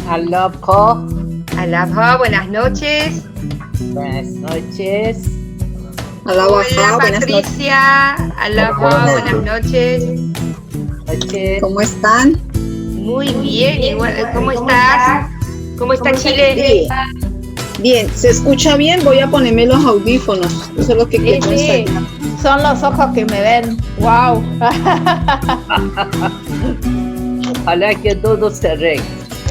Alapjo. Alapjo, buenas noches. Buenas noches. Hola Patricia. Alapjo, buenas noches. ¿Cómo están? Muy bien, igual, ¿cómo estás? ¿Cómo está Chile? Bien, ¿se escucha bien? Voy a ponerme los audífonos. Eso es lo que quiero Sí, son los ojos que me ven. ¡Wow! Ojalá que todo se arregle.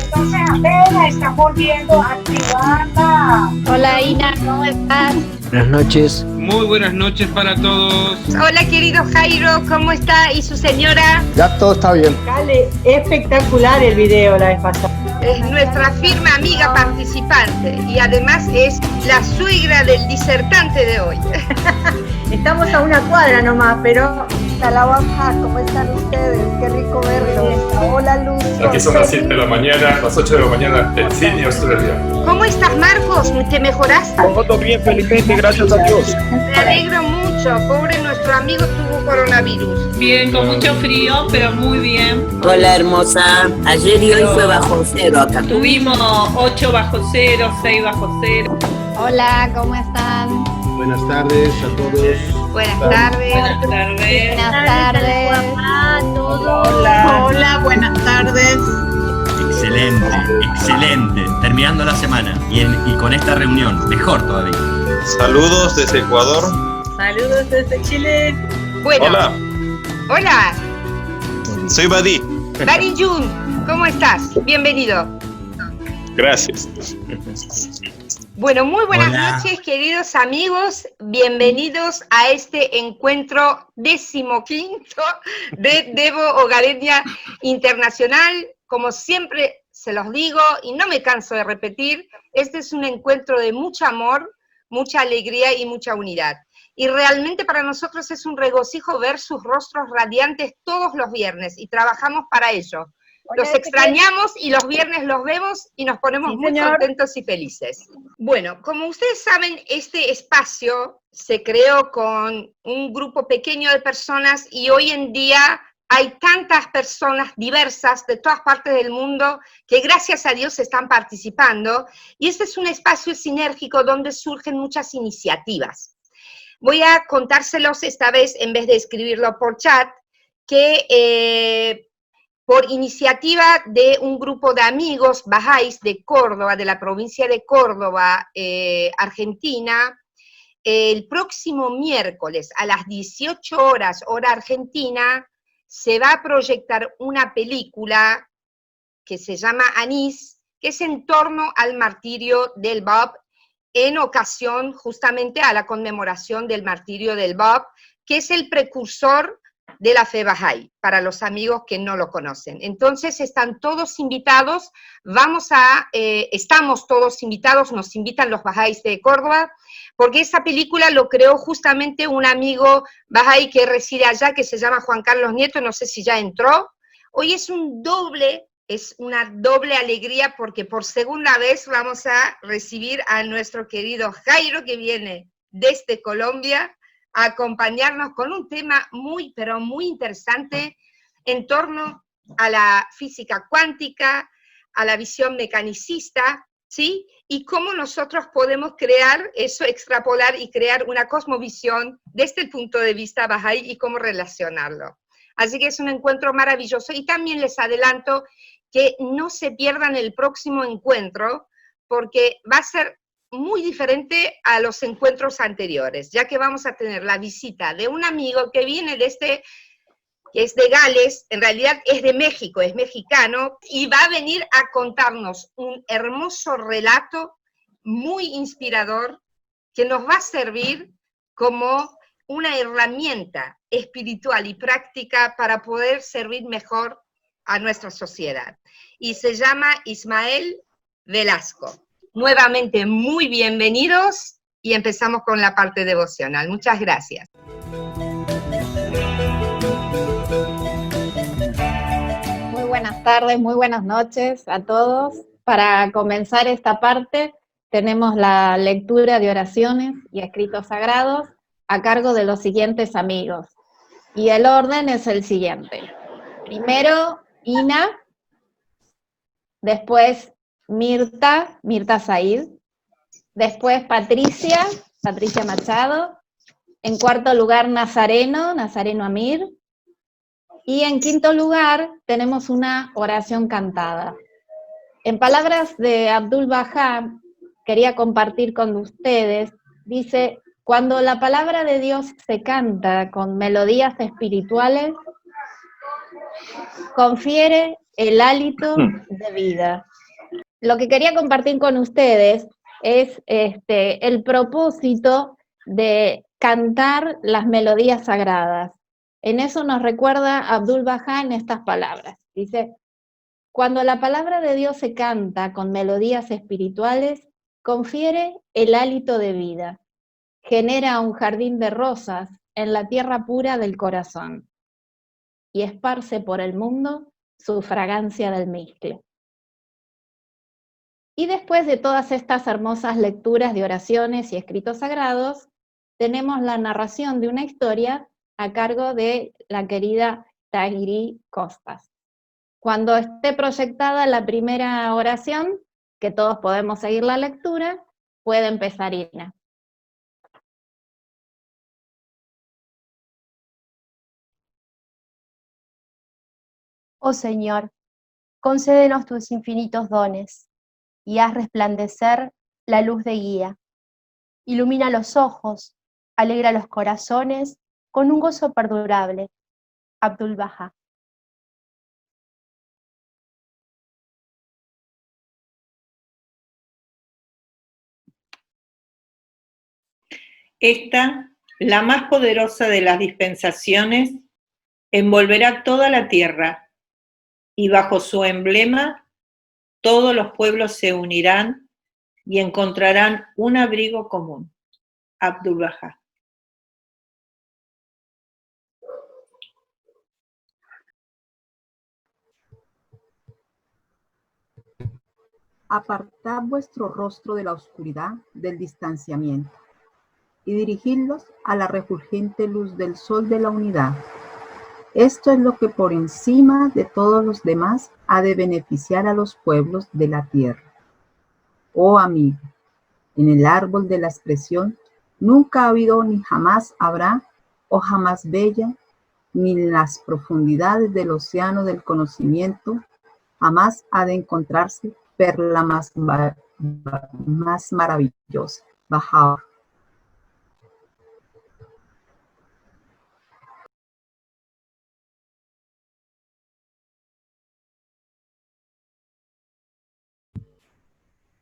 Entonces apenas están volviendo a activarla. Hola Ina, ¿cómo estás? Buenas noches. Muy buenas noches para todos. Hola querido Jairo, ¿cómo está? ¿Y su señora? Ya todo está bien. Dale, espectacular el video la vez pasada. Es nuestra firme amiga participante y además es la suegra del disertante de hoy. Estamos a una cuadra nomás, pero... Hola Baja, ¿cómo están ustedes? Qué rico verlos. Hola Luz. Aquí son las 7 de la mañana, las 8 de la mañana en Sydney, Australia. ¿Cómo estás, Marcos? ¿Te mejoraste? Todo bien, Felipete, gracias a Dios. Me alegro mucho. Pobre nuestro amigo tuvo coronavirus. Bien, con mucho frío, pero muy bien. Hola hermosa, ayer y hoy fue bajo cero acá. Tuvimos 8 bajo cero, 6 bajo cero. Hola, ¿cómo están? Buenas tardes a todos. Buenas tardes. Buenas tardes. Buenas tardes. Hola, buenas tardes. Excelente, excelente. Terminando la semana y con esta reunión, mejor todavía. Saludos desde Ecuador. Saludos desde Chile. Bueno. Hola. Hola. Soy Badi. Badi Jun, ¿cómo estás? Bienvenido. Gracias. Bueno, muy buenas Hola. noches, queridos amigos. Bienvenidos a este encuentro 15º de Debo Hogareña Internacional. Como siempre se los digo y no me canso de repetir, este es un encuentro de mucho amor, mucha alegría y mucha unidad. Y realmente para nosotros es un regocijo ver sus rostros radiantes todos los viernes y trabajamos para ello. Los extrañamos y los viernes los vemos y nos ponemos muy contentos y felices. Bueno, como ustedes saben, este espacio se creó con un grupo pequeño de personas y hoy en día hay tantas personas diversas de todas partes del mundo que gracias a Dios están participando y este es un espacio sinérgico donde surgen muchas iniciativas. Voy a contárselos esta vez en vez de escribirlo por chat, que por iniciativa de un grupo de amigos bahá'ís de Córdoba, de la provincia de Córdoba, Argentina, el próximo miércoles a las 18 horas, hora argentina, se va a proyectar una película que se llama Anís, que es en torno al martirio del Bab, en ocasión justamente a la conmemoración del martirio del Bab, que es el precursor de la fe Bahá'í, para los amigos que no lo conocen. Entonces están todos invitados, estamos todos invitados, nos invitan los Bahá'ís de Córdoba, porque esa película lo creó justamente un amigo Bahá'í que reside allá, que se llama Juan Carlos Nieto, no sé si ya entró. Hoy es una doble alegría, porque por segunda vez vamos a recibir a nuestro querido Jairo, que viene desde Colombia, a acompañarnos con un tema muy, pero muy interesante en torno a la física cuántica, a la visión mecanicista, ¿sí? Y cómo nosotros podemos crear eso, extrapolar y crear una cosmovisión desde el punto de vista Bahá'í y cómo relacionarlo. Así que es un encuentro maravilloso y también les adelanto que no se pierdan el próximo encuentro porque va a ser muy diferente a los encuentros anteriores, ya que vamos a tener la visita de un amigo que viene que es de Gales, en realidad es de México, es mexicano, y va a venir a contarnos un hermoso relato muy inspirador que nos va a servir como una herramienta espiritual y práctica para poder servir mejor a nuestra sociedad. Y se llama Ismael Velasco. Nuevamente, muy bienvenidos y empezamos con la parte devocional. Muchas gracias. Muy buenas buenas tardes, muy buenas noches a todos. Para comenzar esta parte, tenemos la lectura de oraciones y escritos sagrados a cargo de los siguientes amigos. Y el orden es el siguiente. Primero, Ina, después Mirta Said, después Patricia Machado, en cuarto lugar Nazareno Amir, y en quinto lugar tenemos una oración cantada. En palabras de Abdul Baha, quería compartir con ustedes, dice: cuando la palabra de Dios se canta con melodías espirituales, confiere el hálito de vida. Lo que quería compartir con ustedes es el propósito de cantar las melodías sagradas. En eso nos recuerda Abdul Baha en estas palabras. Dice: cuando la palabra de Dios se canta con melodías espirituales, confiere el hálito de vida, genera un jardín de rosas en la tierra pura del corazón y esparce por el mundo su fragancia del mistle. Y después de todas estas hermosas lecturas de oraciones y escritos sagrados, tenemos la narración de una historia a cargo de la querida Tahiri Costas. Cuando esté proyectada la primera oración, que todos podemos seguir la lectura, puede empezar Ina. Oh Señor, concédenos tus infinitos dones y haz resplandecer la luz de guía. Ilumina los ojos, alegra los corazones con un gozo perdurable. Abdul Baha. Esta, la más poderosa de las dispensaciones, envolverá toda la tierra, y bajo su emblema todos los pueblos se unirán y encontrarán un abrigo común. Abdul Baha. Apartad vuestro rostro de la oscuridad del distanciamiento y dirigidlos a la refulgente luz del sol de la unidad. Esto es lo que por encima de todos los demás ha de beneficiar a los pueblos de la tierra. Oh amigo, en el árbol de la expresión nunca ha habido ni jamás habrá hoja más bella, ni en las profundidades del océano del conocimiento jamás ha de encontrarse perla más maravillosa. Baha.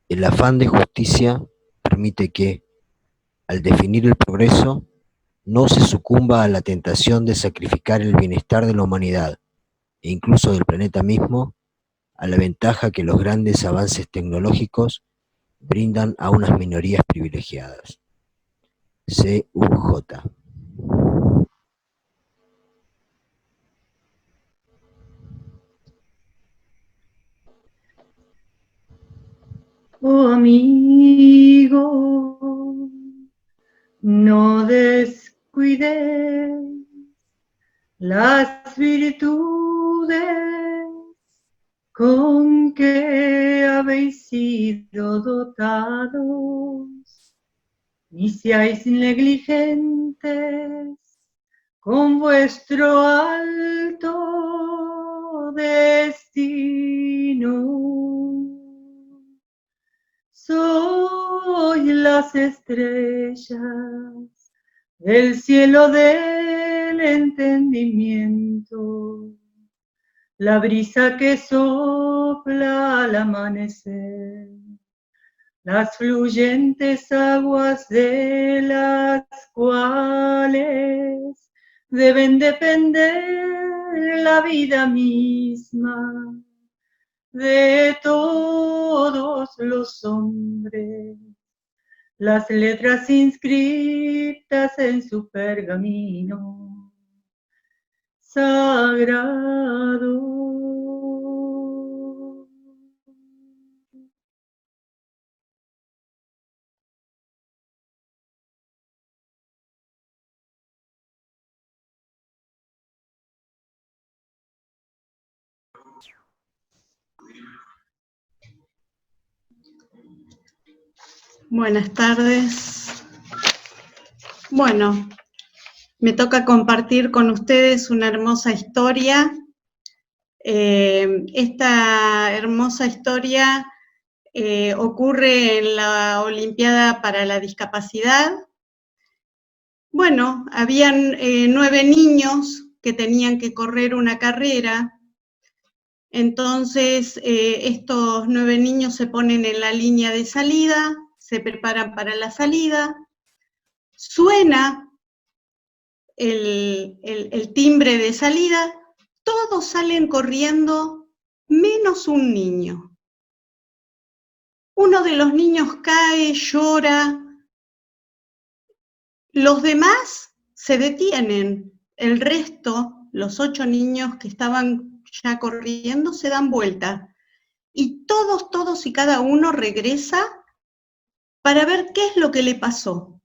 El afán de justicia permite que, al definir el progreso, no se sucumba a la tentación de sacrificar el bienestar de la humanidad, e incluso del planeta mismo, a la ventaja que los grandes avances tecnológicos brindan a unas minorías privilegiadas. C.U.J. Oh amigo, no descuides las virtudes con que habéis sido dotados, ni seáis negligentes con vuestro alto destino. Sois las estrellas del cielo del entendimiento, la brisa que sopla al amanecer, las fluyentes aguas de las cuales deben depender la vida misma de todos los hombres, las letras inscritas en su pergamino sagrado. Buenas tardes. Bueno, me toca compartir con ustedes una hermosa historia. Esta hermosa historia ocurre en la Olimpiada para la Discapacidad. Bueno, habían 9 niños que tenían que correr una carrera. Entonces, estos 9 niños se ponen en la línea de salida, se preparan para la salida, suena el timbre de salida, todos salen corriendo, menos un niño. Uno de los niños cae, llora, los demás se detienen, el resto, los 8 niños que estaban ya corriendo, se dan vuelta, y todos y cada uno regresa para ver qué es lo que le pasó.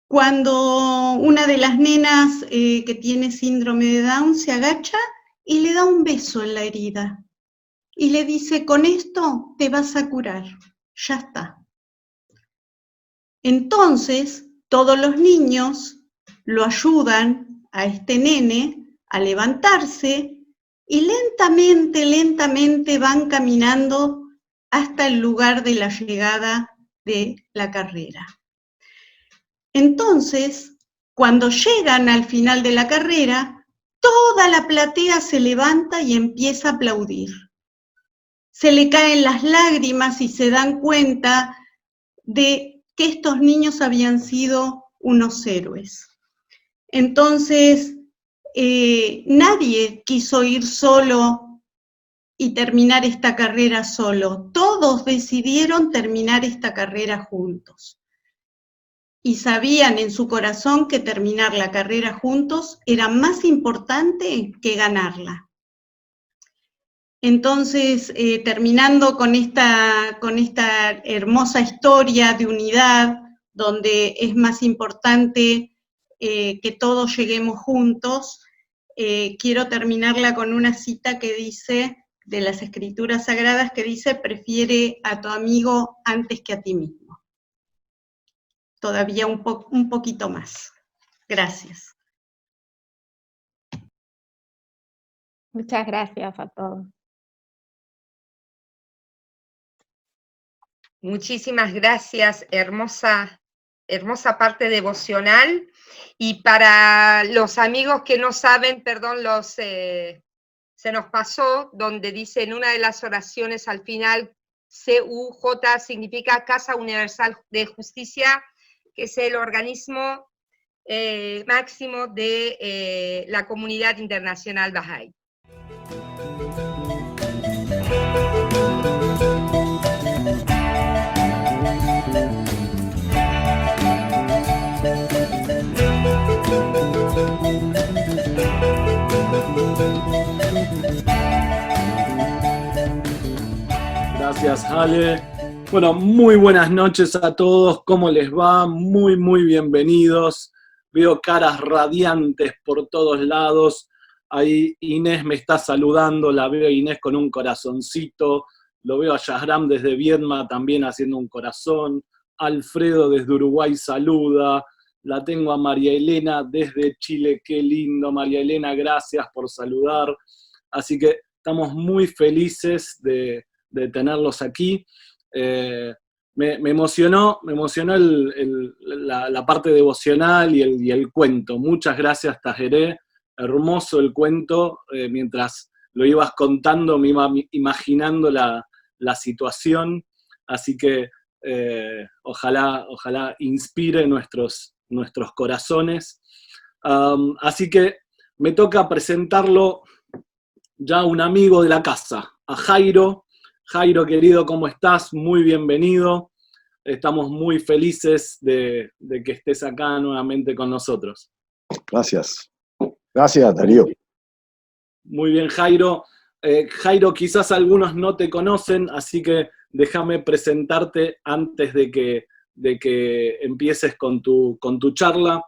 Cuando una de las nenas que tiene síndrome de Down se agacha y le da un beso en la herida, y le dice, con esto te vas a curar, ya está. Entonces, todos los niños lo ayudan a este nene a levantarse y lentamente van caminando hasta el lugar de la llegada de la carrera. Entonces, cuando llegan al final de la carrera, toda la platea se levanta y empieza a aplaudir. Se le caen las lágrimas y se dan cuenta de que estos niños habían sido unos héroes. Entonces, nadie quiso ir solo y terminar esta carrera solo. Todos decidieron terminar esta carrera juntos. Y sabían en su corazón que terminar la carrera juntos era más importante que ganarla. Entonces, terminando con esta hermosa historia de unidad, donde es más importante que todos lleguemos juntos, quiero terminarla con una cita que dice, de las Escrituras Sagradas, que dice, prefiere a tu amigo antes que a ti mismo. Todavía un poquito más. Gracias. Muchas gracias a todos. Muchísimas gracias, hermosa parte devocional. Y para los amigos que no saben, perdón, se nos pasó, donde dice en una de las oraciones al final, CUJ significa Casa Universal de Justicia, que es el organismo máximo de la comunidad internacional Bahá'í. Gracias, Ale. Bueno, muy buenas noches a todos. ¿Cómo les va? Muy bienvenidos. Veo caras radiantes por todos lados. Ahí Inés me está saludando. La veo a Inés con un corazoncito. Lo veo a Yasram desde Viedma también haciendo un corazón. Alfredo desde Uruguay saluda. La tengo a María Elena desde Chile. Qué lindo, María Elena. Gracias por saludar. Así que estamos muy felices de tenerlos aquí. Me emocionó la parte devocional y el cuento. Muchas gracias, Tajeré. Hermoso el cuento. Mientras lo ibas contando me iba imaginando la situación. Así que ojalá inspire nuestros corazones. Así que me toca presentarlo ya a un amigo de la casa, a Jairo. Jairo, querido, ¿cómo estás? Muy bienvenido. Estamos muy felices de que estés acá nuevamente con nosotros. Gracias. Gracias, Darío. Muy bien, Jairo. Jairo, quizás algunos no te conocen, así que déjame presentarte antes de que empieces con tu charla.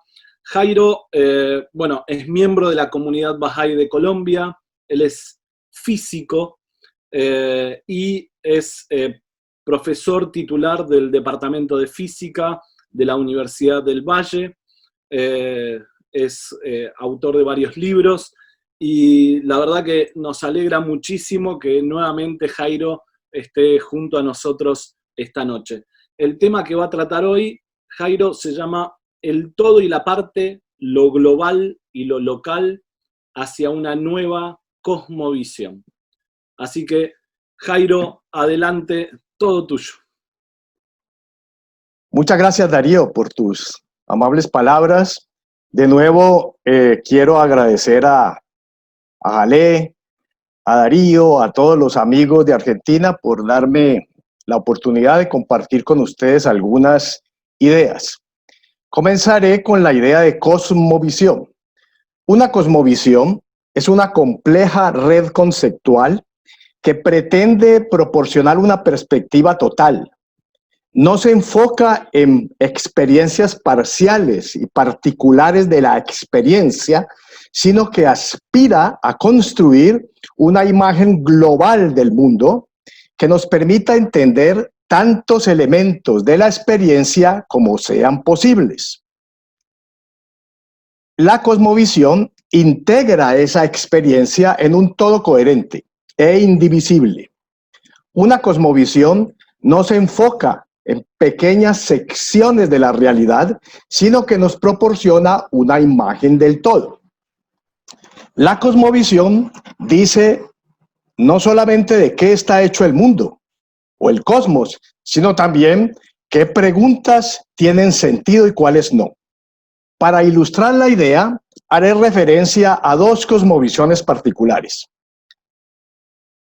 Jairo, bueno, es miembro de la comunidad Bahá'í de Colombia. Él es físico. Y es profesor titular del Departamento de Física de la Universidad del Valle, es autor de varios libros, y la verdad que nos alegra muchísimo que nuevamente Jairo esté junto a nosotros esta noche. El tema que va a tratar hoy, Jairo, se llama El todo y la parte, lo global y lo local hacia una nueva cosmovisión. Así que, Jairo, adelante, todo tuyo. Muchas gracias, Darío, por tus amables palabras. De nuevo, quiero agradecer a Ale, a Darío, a todos los amigos de Argentina por darme la oportunidad de compartir con ustedes algunas ideas. Comenzaré con la idea de cosmovisión. Una cosmovisión es una compleja red conceptual que pretende proporcionar una perspectiva total. No se enfoca en experiencias parciales y particulares de la experiencia, sino que aspira a construir una imagen global del mundo que nos permita entender tantos elementos de la experiencia como sean posibles. La cosmovisión integra esa experiencia en un todo coherente e indivisible. Una cosmovisión no se enfoca en pequeñas secciones de la realidad, sino que nos proporciona una imagen del todo. La cosmovisión dice no solamente de qué está hecho el mundo o el cosmos, sino también qué preguntas tienen sentido y cuáles no. Para ilustrar la idea, haré referencia a dos cosmovisiones particulares.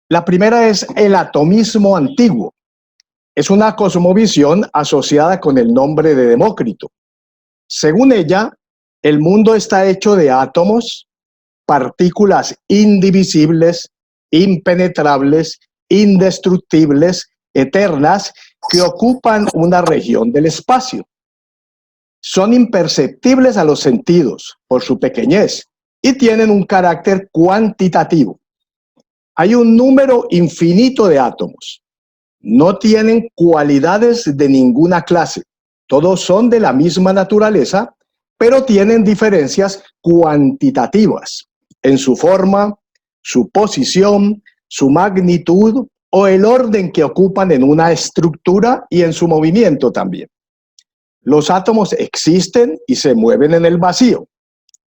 La primera es el atomismo antiguo. Es una cosmovisión asociada con el nombre de Demócrito. Según ella, el mundo está hecho de átomos, partículas indivisibles, impenetrables, indestructibles, eternas, que ocupan una región del espacio. Son imperceptibles a los sentidos por su pequeñez y tienen un carácter cuantitativo. Hay un número infinito de átomos. No tienen cualidades de ninguna clase. Todos son de la misma naturaleza, pero tienen diferencias cuantitativas en su forma, su posición, su magnitud o el orden que ocupan en una estructura y en su movimiento también. Los átomos existen y se mueven en el vacío.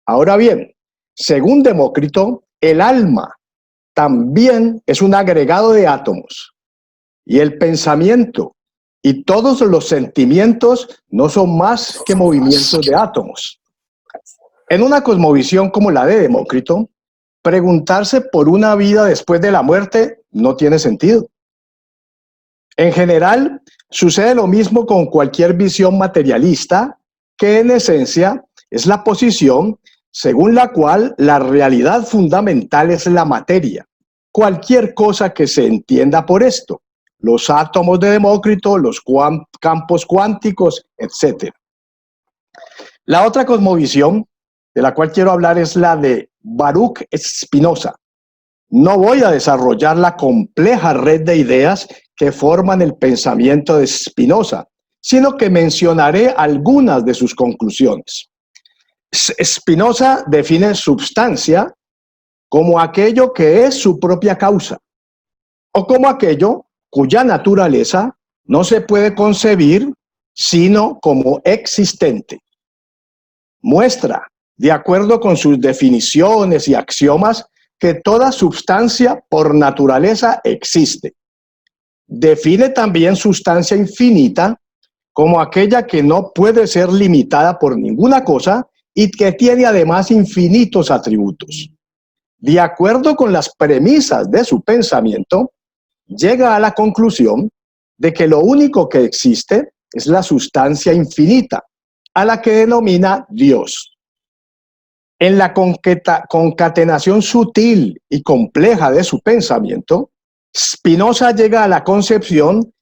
Ahora bien, según Demócrito, el alma también es un agregado de átomos. Y el pensamiento y todos los sentimientos no son más que movimientos de átomos. En una cosmovisión como la de Demócrito, preguntarse por una vida después de la muerte no tiene sentido. En general, sucede lo mismo con cualquier visión materialista, que en esencia es la posición según la cual la realidad fundamental es la materia. Cualquier cosa que se entienda por esto. Los átomos de Demócrito, los campos cuánticos, etc. La otra cosmovisión de la cual quiero hablar es la de Baruch Spinoza. No voy a desarrollar la compleja red de ideas que forman el pensamiento de Spinoza, sino que mencionaré algunas de sus conclusiones. Spinoza define substancia como aquello que es su propia causa, o como aquello cuya naturaleza no se puede concebir sino como existente. Muestra, de acuerdo con sus definiciones y axiomas, que toda substancia por naturaleza existe. Define también sustancia infinita como aquella que no puede ser limitada por ninguna cosa y que tiene además infinitos atributos. De acuerdo con las premisas de su pensamiento, llega a la conclusión de que lo único que existe es la sustancia infinita, a la que denomina Dios. En la concatenación sutil y compleja de su pensamiento, Spinoza llega a la concepción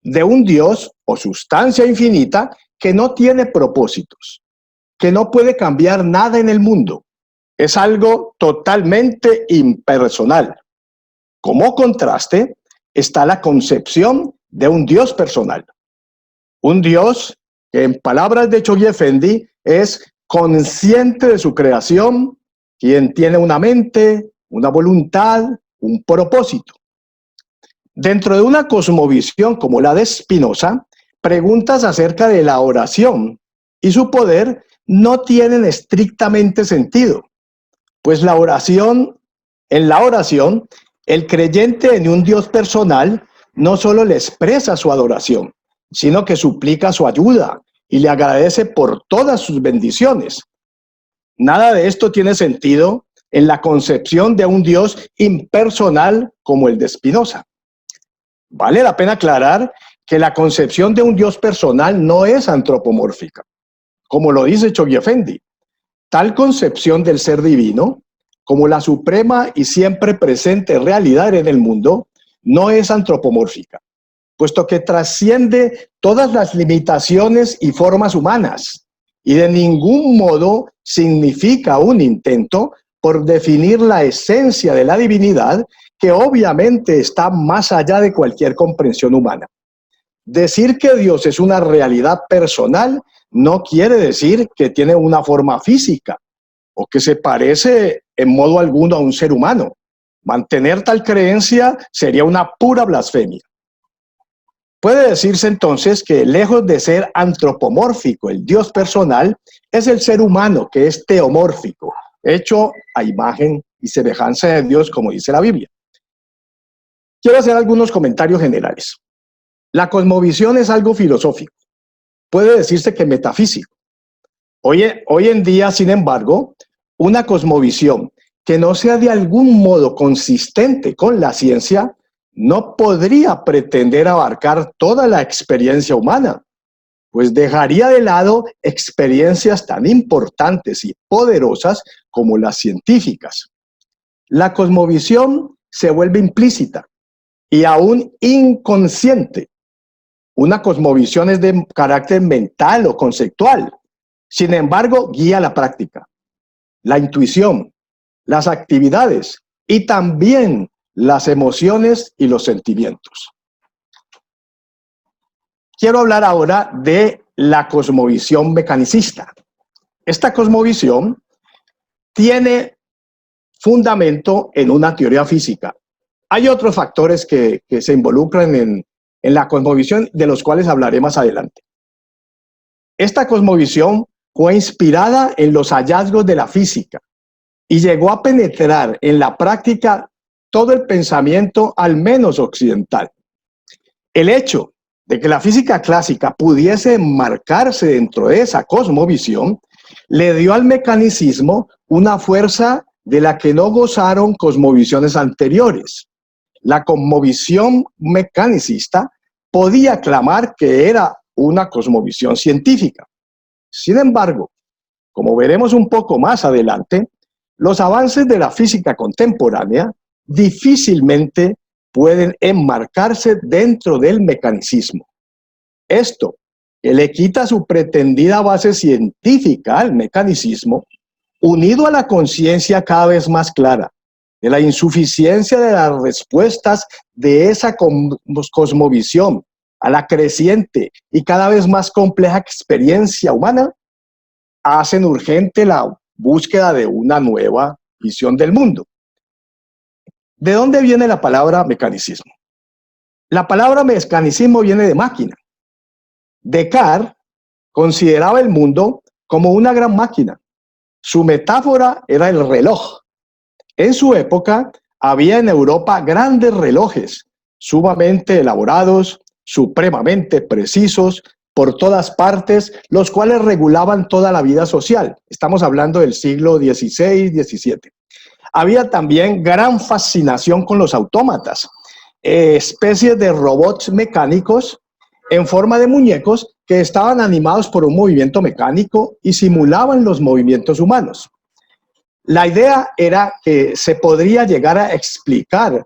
de un Dios o sustancia infinita que no tiene propósitos, que no puede cambiar nada en el mundo. Es algo totalmente impersonal. Como contraste está la concepción de un Dios personal. Un Dios que, en palabras de Chogui Effendi, es consciente de su creación, quien tiene una mente, una voluntad, un propósito. Dentro de una cosmovisión como la de Spinoza, preguntas acerca de la oración y su poder no tienen estrictamente sentido, pues en la oración, el creyente en un Dios personal no solo le expresa su adoración, sino que suplica su ayuda y le agradece por todas sus bendiciones. Nada de esto tiene sentido en la concepción de un Dios impersonal como el de Spinoza. Vale la pena aclarar que la concepción de un Dios personal no es antropomórfica, como lo dice Chogui Effendi. Tal concepción del ser divino, como la suprema y siempre presente realidad en el mundo, no es antropomórfica, puesto que trasciende todas las limitaciones y formas humanas, y de ningún modo significa un intento por definir la esencia de la divinidad, que obviamente está más allá de cualquier comprensión humana. Decir que Dios es una realidad personal no quiere decir que tiene una forma física o que se parece en modo alguno a un ser humano. Mantener tal creencia sería una pura blasfemia. Puede decirse entonces que, lejos de ser antropomórfico el Dios personal, es el ser humano que es teomórfico, hecho a imagen y semejanza de Dios, como dice la Biblia. Quiero hacer algunos comentarios generales. La cosmovisión es algo filosófico, puede decirse que metafísico. Hoy en día, sin embargo, una cosmovisión que no sea de algún modo consistente con la ciencia no podría pretender abarcar toda la experiencia humana, pues dejaría de lado experiencias tan importantes y poderosas como las científicas. La cosmovisión se vuelve implícita y aún inconsciente. Una cosmovisión es de carácter mental o conceptual. Sin embargo, guía la práctica, la intuición, las actividades y también las emociones y los sentimientos. Quiero hablar ahora de la cosmovisión mecanicista. Esta cosmovisión tiene fundamento en una teoría física. Hay otros factores que se involucran en la cosmovisión, de los cuales hablaré más adelante. Esta cosmovisión fue inspirada en los hallazgos de la física y llegó a penetrar en la práctica todo el pensamiento, al menos occidental. El hecho de que la física clásica pudiese enmarcarse dentro de esa cosmovisión le dio al mecanicismo una fuerza de la que no gozaron cosmovisiones anteriores. La cosmovisión mecanicista podía clamar que era una cosmovisión científica. Sin embargo, como veremos un poco más adelante, los avances de la física contemporánea difícilmente pueden enmarcarse dentro del mecanicismo. Esto, que le quita su pretendida base científica al mecanicismo, unido a la conciencia cada vez más clara de la insuficiencia de las respuestas de esa cosmovisión a la creciente y cada vez más compleja experiencia humana, hacen urgente la búsqueda de una nueva visión del mundo. ¿De dónde viene la palabra mecanicismo? La palabra mecanicismo viene de máquina. Descartes consideraba el mundo como una gran máquina. Su metáfora era el reloj. En su época había en Europa grandes relojes, sumamente elaborados, supremamente precisos, por todas partes, los cuales regulaban toda la vida social. Estamos hablando del siglo XVI, XVII. Había también gran fascinación con los autómatas, especies de robots mecánicos en forma de muñecos que estaban animados por un movimiento mecánico y simulaban los movimientos humanos. La idea era que se podría llegar a explicar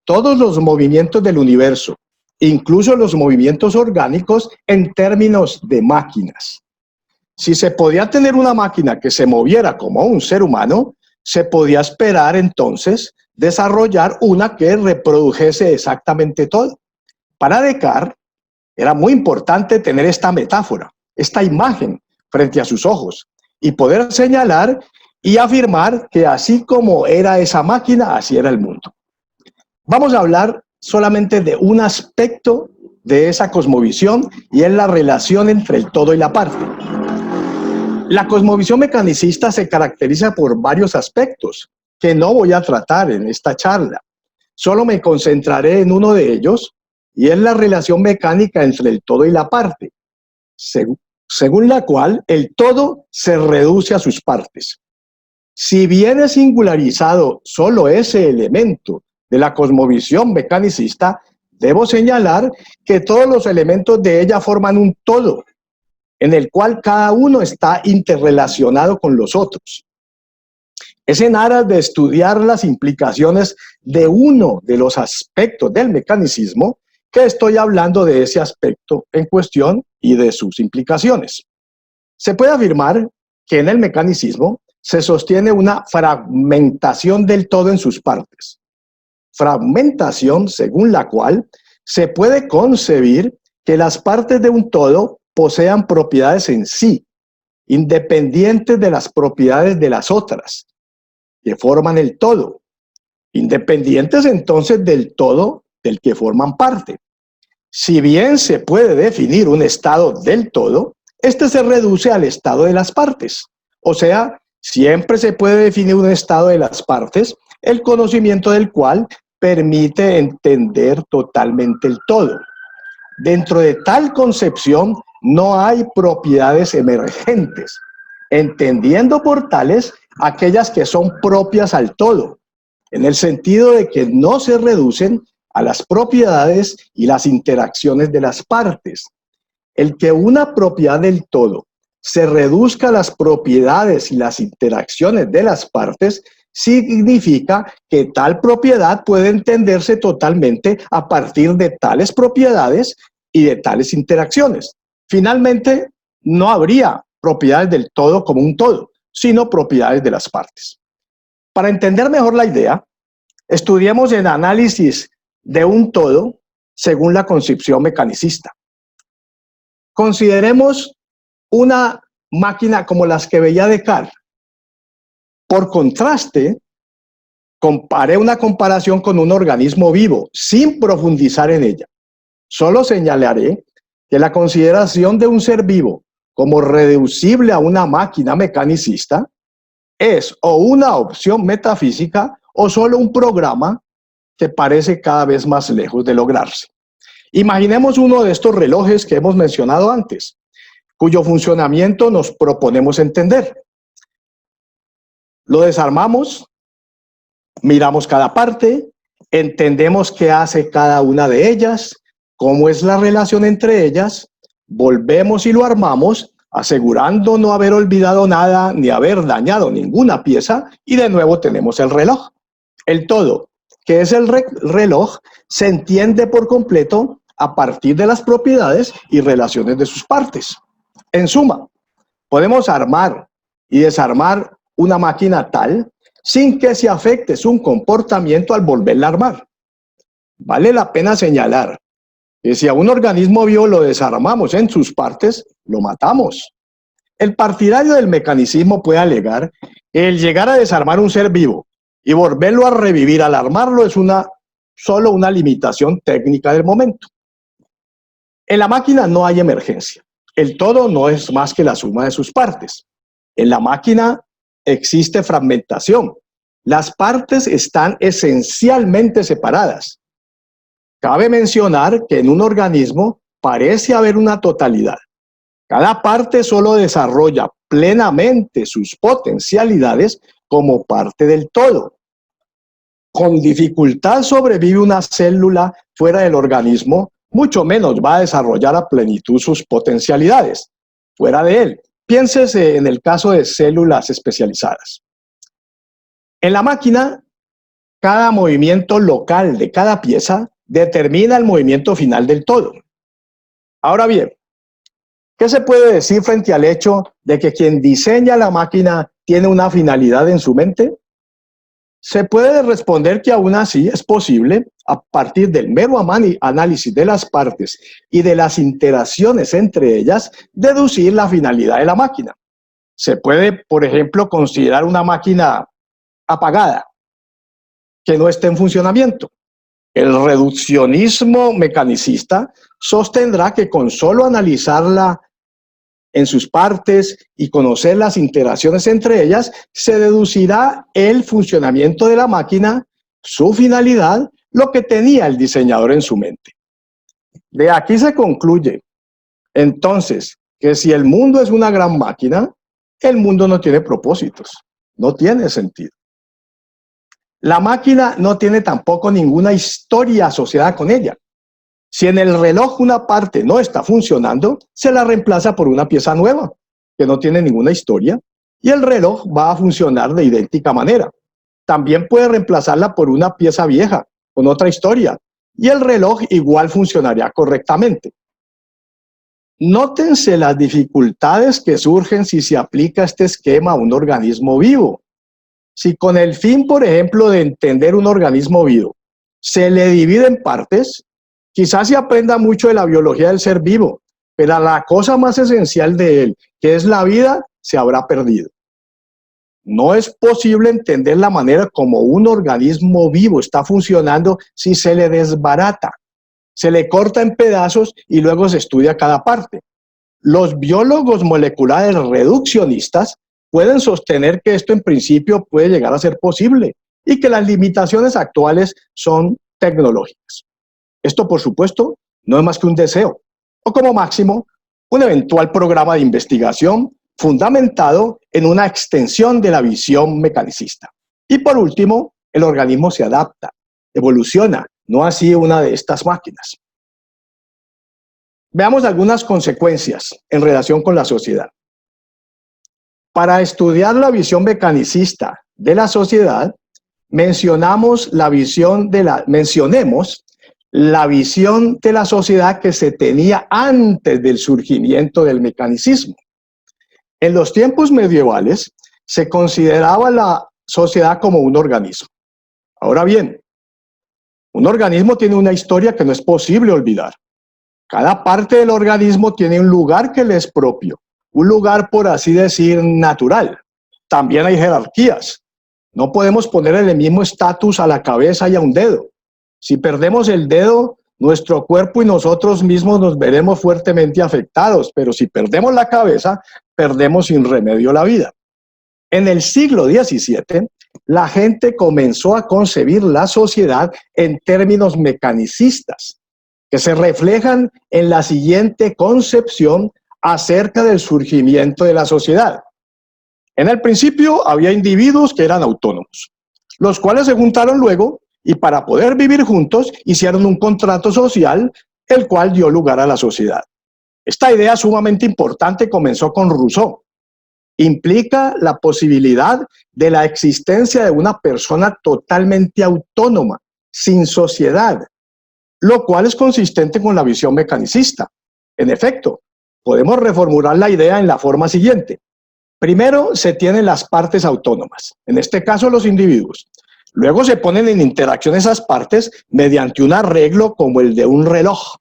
todos los movimientos del universo, incluso los movimientos orgánicos, en términos de máquinas. Si se podía tener una máquina que se moviera como un ser humano, se podía esperar entonces desarrollar una que reprodujese exactamente todo. Para Descartes era muy importante tener esta metáfora, esta imagen frente a sus ojos y poder señalar y afirmar que así como era esa máquina, así era el mundo. Vamos a hablar solamente de un aspecto de esa cosmovisión y es la relación entre el todo y la parte. La cosmovisión mecanicista se caracteriza por varios aspectos que no voy a tratar en esta charla. Solo me concentraré en uno de ellos y es la relación mecánica entre el todo y la parte, según la cual el todo se reduce a sus partes. Si bien es singularizado solo ese elemento de la cosmovisión mecanicista, debo señalar que todos los elementos de ella forman un todo, en el cual cada uno está interrelacionado con los otros. Es en aras de estudiar las implicaciones de uno de los aspectos del mecanicismo que estoy hablando de ese aspecto en cuestión y de sus implicaciones. Se puede afirmar que en el mecanicismo se sostiene una fragmentación del todo en sus partes. Fragmentación según la cual se puede concebir que las partes de un todo posean propiedades en sí, independientes de las propiedades de las otras, que forman el todo, independientes entonces del todo del que forman parte. Si bien se puede definir un estado del todo, este se reduce al estado de las partes. O sea, siempre se puede definir un estado de las partes, el conocimiento del cual permite entender totalmente el todo. Dentro de tal concepción no hay propiedades emergentes, entendiendo por tales aquellas que son propias al todo, en el sentido de que no se reducen a las propiedades y las interacciones de las partes. El que una propiedad del todo se reduzca a las propiedades y las interacciones de las partes significa que tal propiedad puede entenderse totalmente a partir de tales propiedades y de tales interacciones. Finalmente, no habría propiedades del todo como un todo, sino propiedades de las partes. Para entender mejor la idea, estudiemos el análisis de un todo según la concepción mecanicista. Consideremos una máquina como las que veía Descartes. Por contraste, haré una comparación con un organismo vivo, sin profundizar en ella. Solo señalaré que la consideración de un ser vivo como reducible a una máquina mecanicista es o una opción metafísica o solo un programa que parece cada vez más lejos de lograrse. Imaginemos uno de estos relojes que hemos mencionado antes, cuyo funcionamiento nos proponemos entender. Lo desarmamos, miramos cada parte, entendemos qué hace cada una de ellas, cómo es la relación entre ellas, volvemos y lo armamos, asegurando no haber olvidado nada ni haber dañado ninguna pieza, y de nuevo tenemos el reloj. El todo, que es el reloj, se entiende por completo a partir de las propiedades y relaciones de sus partes. En suma, podemos armar y desarmar una máquina tal sin que se afecte su comportamiento al volverla a armar. Vale la pena señalar que si a un organismo vivo lo desarmamos en sus partes, lo matamos. El partidario del mecanicismo puede alegar que el llegar a desarmar un ser vivo y volverlo a revivir al armarlo es solo una limitación técnica del momento. En la máquina no hay emergencia. El todo no es más que la suma de sus partes. En la máquina existe fragmentación. Las partes están esencialmente separadas. Cabe mencionar que en un organismo parece haber una totalidad. Cada parte solo desarrolla plenamente sus potencialidades como parte del todo. Con dificultad sobrevive una célula fuera del organismo, mucho menos va a desarrollar a plenitud sus potencialidades fuera de él. Piénsese en el caso de células especializadas. En la máquina, cada movimiento local de cada pieza determina el movimiento final del todo. Ahora bien, ¿qué se puede decir frente al hecho de que quien diseña la máquina tiene una finalidad en su mente? Se puede responder que aún así es posible, a partir del mero análisis de las partes y de las interacciones entre ellas, deducir la finalidad de la máquina. Se puede, por ejemplo, considerar una máquina apagada, que no esté en funcionamiento. El reduccionismo mecanicista sostendrá que con solo analizarla en sus partes y conocer las interacciones entre ellas, se deducirá el funcionamiento de la máquina, su finalidad, lo que tenía el diseñador en su mente. De aquí se concluye, entonces, que si el mundo es una gran máquina, el mundo no tiene propósitos, no tiene sentido. La máquina no tiene tampoco ninguna historia asociada con ella. Si en el reloj una parte no está funcionando, se la reemplaza por una pieza nueva, que no tiene ninguna historia, y el reloj va a funcionar de idéntica manera. También puede reemplazarla por una pieza vieja, con otra historia, y el reloj igual funcionaría correctamente. Nótense las dificultades que surgen si se aplica este esquema a un organismo vivo. Si con el fin, por ejemplo, de entender un organismo vivo, se le divide en partes, quizás se aprenda mucho de la biología del ser vivo, pero la cosa más esencial de él, que es la vida, se habrá perdido. No es posible entender la manera como un organismo vivo está funcionando si se le desbarata, se le corta en pedazos y luego se estudia cada parte. Los biólogos moleculares reduccionistas pueden sostener que esto en principio puede llegar a ser posible y que las limitaciones actuales son tecnológicas. Esto, por supuesto, no es más que un deseo, o como máximo, un eventual programa de investigación fundamentado en una extensión de la visión mecanicista. Y por último, el organismo se adapta, evoluciona, no así una de estas máquinas. Veamos algunas consecuencias en relación con la sociedad. Para estudiar la visión mecanicista de la sociedad, mencionemos la visión de la sociedad que se tenía antes del surgimiento del mecanicismo. En los tiempos medievales se consideraba la sociedad como un organismo. Ahora bien, un organismo tiene una historia que no es posible olvidar. Cada parte del organismo tiene un lugar que le es propio, un lugar, por así decir, natural. También hay jerarquías. No podemos poner el mismo estatus a la cabeza y a un dedo. Si perdemos el dedo, nuestro cuerpo y nosotros mismos nos veremos fuertemente afectados, pero si perdemos la cabeza, perdemos sin remedio la vida. En el siglo XVII, la gente comenzó a concebir la sociedad en términos mecanicistas, que se reflejan en la siguiente concepción acerca del surgimiento de la sociedad. En el principio había individuos que eran autónomos, los cuales se juntaron luego y para poder vivir juntos hicieron un contrato social, el cual dio lugar a la sociedad. Esta idea sumamente importante comenzó con Rousseau. Implica la posibilidad de la existencia de una persona totalmente autónoma, sin sociedad, lo cual es consistente con la visión mecanicista. En efecto, podemos reformular la idea en la forma siguiente. Primero se tienen las partes autónomas, en este caso los individuos. Luego se ponen en interacción esas partes mediante un arreglo como el de un reloj.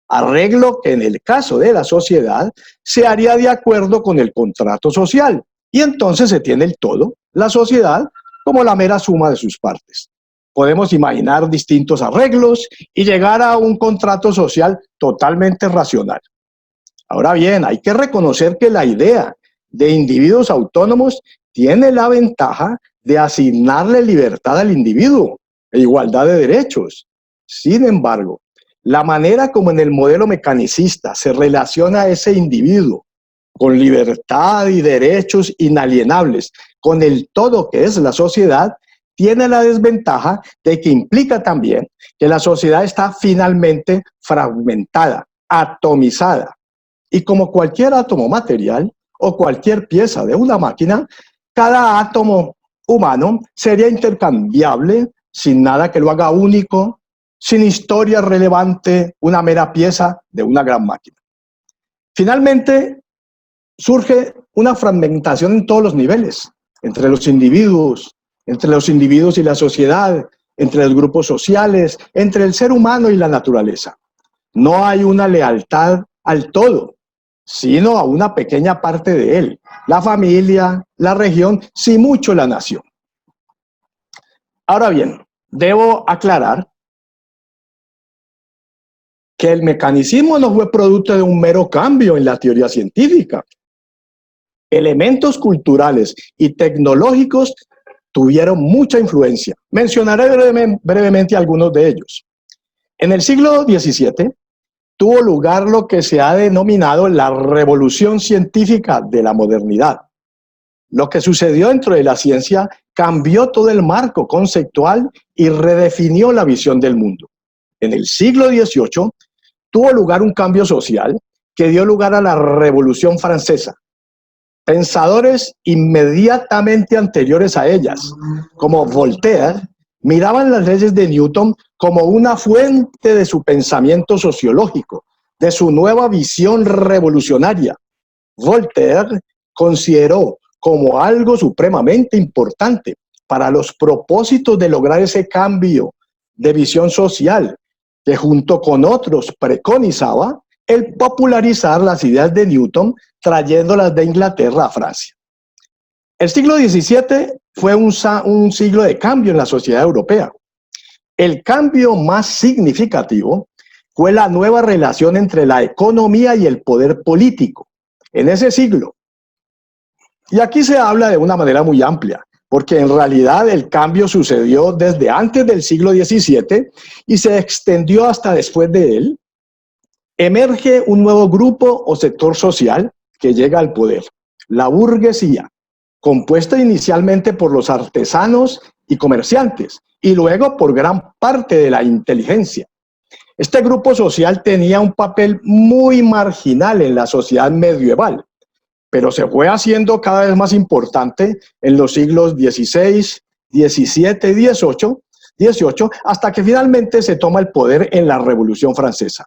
Arreglo que en el caso de la sociedad se haría de acuerdo con el contrato social. Y entonces se tiene el todo, la sociedad, como la mera suma de sus partes. Podemos imaginar distintos arreglos y llegar a un contrato social totalmente racional. Ahora bien, hay que reconocer que la idea de individuos autónomos tiene la ventaja de asignarle libertad al individuo e igualdad de derechos. Sin embargo, la manera como en el modelo mecanicista se relaciona a ese individuo con libertad y derechos inalienables, con el todo que es la sociedad, tiene la desventaja de que implica también que la sociedad está finalmente fragmentada, atomizada. Y como cualquier átomo material o cualquier pieza de una máquina, cada átomo humano sería intercambiable sin nada que lo haga único, sin historia relevante, una mera pieza de una gran máquina. Finalmente, surge una fragmentación en todos los niveles, entre los individuos, entre los individuos y la sociedad, entre los grupos sociales, entre el ser humano y la naturaleza. No hay una lealtad al todo, sino a una pequeña parte de él, la familia, la región, si mucho la nación. Ahora bien, debo aclarar que el mecanicismo no fue producto de un mero cambio en la teoría científica. Elementos culturales y tecnológicos tuvieron mucha influencia. Mencionaré brevemente algunos de ellos. En el siglo XVII tuvo lugar lo que se ha denominado la revolución científica de la modernidad. Lo que sucedió dentro de la ciencia cambió todo el marco conceptual y redefinió la visión del mundo. En el siglo XVIII tuvo lugar un cambio social que dio lugar a la Revolución Francesa. Pensadores inmediatamente anteriores a ellas, como Voltaire, miraban las leyes de Newton como una fuente de su pensamiento sociológico, de su nueva visión revolucionaria. Voltaire consideró como algo supremamente importante para los propósitos de lograr ese cambio de visión social, que junto con otros preconizaba el popularizar las ideas de Newton, trayéndolas de Inglaterra a Francia. El siglo XVII fue un siglo de cambio en la sociedad europea. El cambio más significativo fue la nueva relación entre la economía y el poder político en ese siglo. Y aquí se habla de una manera muy amplia, porque en realidad el cambio sucedió desde antes del siglo XVII y se extendió hasta después de él. Emerge un nuevo grupo o sector social que llega al poder, la burguesía, compuesta inicialmente por los artesanos y comerciantes, y luego por gran parte de la inteligencia. Este grupo social tenía un papel muy marginal en la sociedad medieval, pero se fue haciendo cada vez más importante en los siglos XVI, XVII y XVIII, hasta que finalmente se toma el poder en la Revolución Francesa.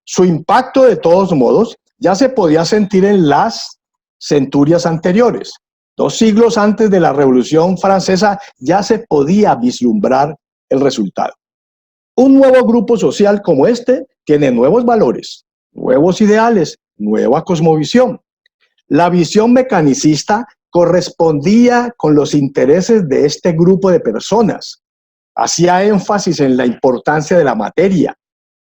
Su impacto, de todos modos, ya se podía sentir en las centurias anteriores. 2 siglos antes de la Revolución Francesa ya se podía vislumbrar el resultado. Un nuevo grupo social como este tiene nuevos valores, nuevos ideales, nueva cosmovisión. La visión mecanicista correspondía con los intereses de este grupo de personas. Hacía énfasis en la importancia de la materia.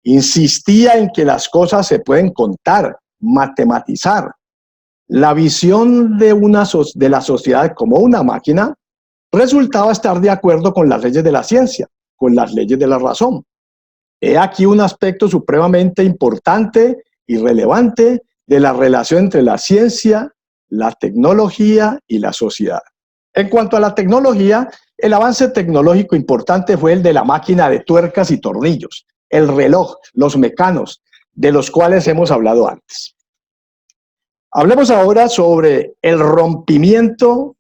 Insistía en que las cosas se pueden contar, matematizar. La visión de la sociedad como una máquina resultaba estar de acuerdo con las leyes de la ciencia, con las leyes de la razón. He aquí un aspecto supremamente importante y relevante de la relación entre la ciencia, la tecnología y la sociedad. En cuanto a la tecnología, el avance tecnológico importante fue el de la máquina de tuercas y tornillos, el reloj, los mecanos, de los cuales hemos hablado antes. Hablemos ahora sobre el rompimiento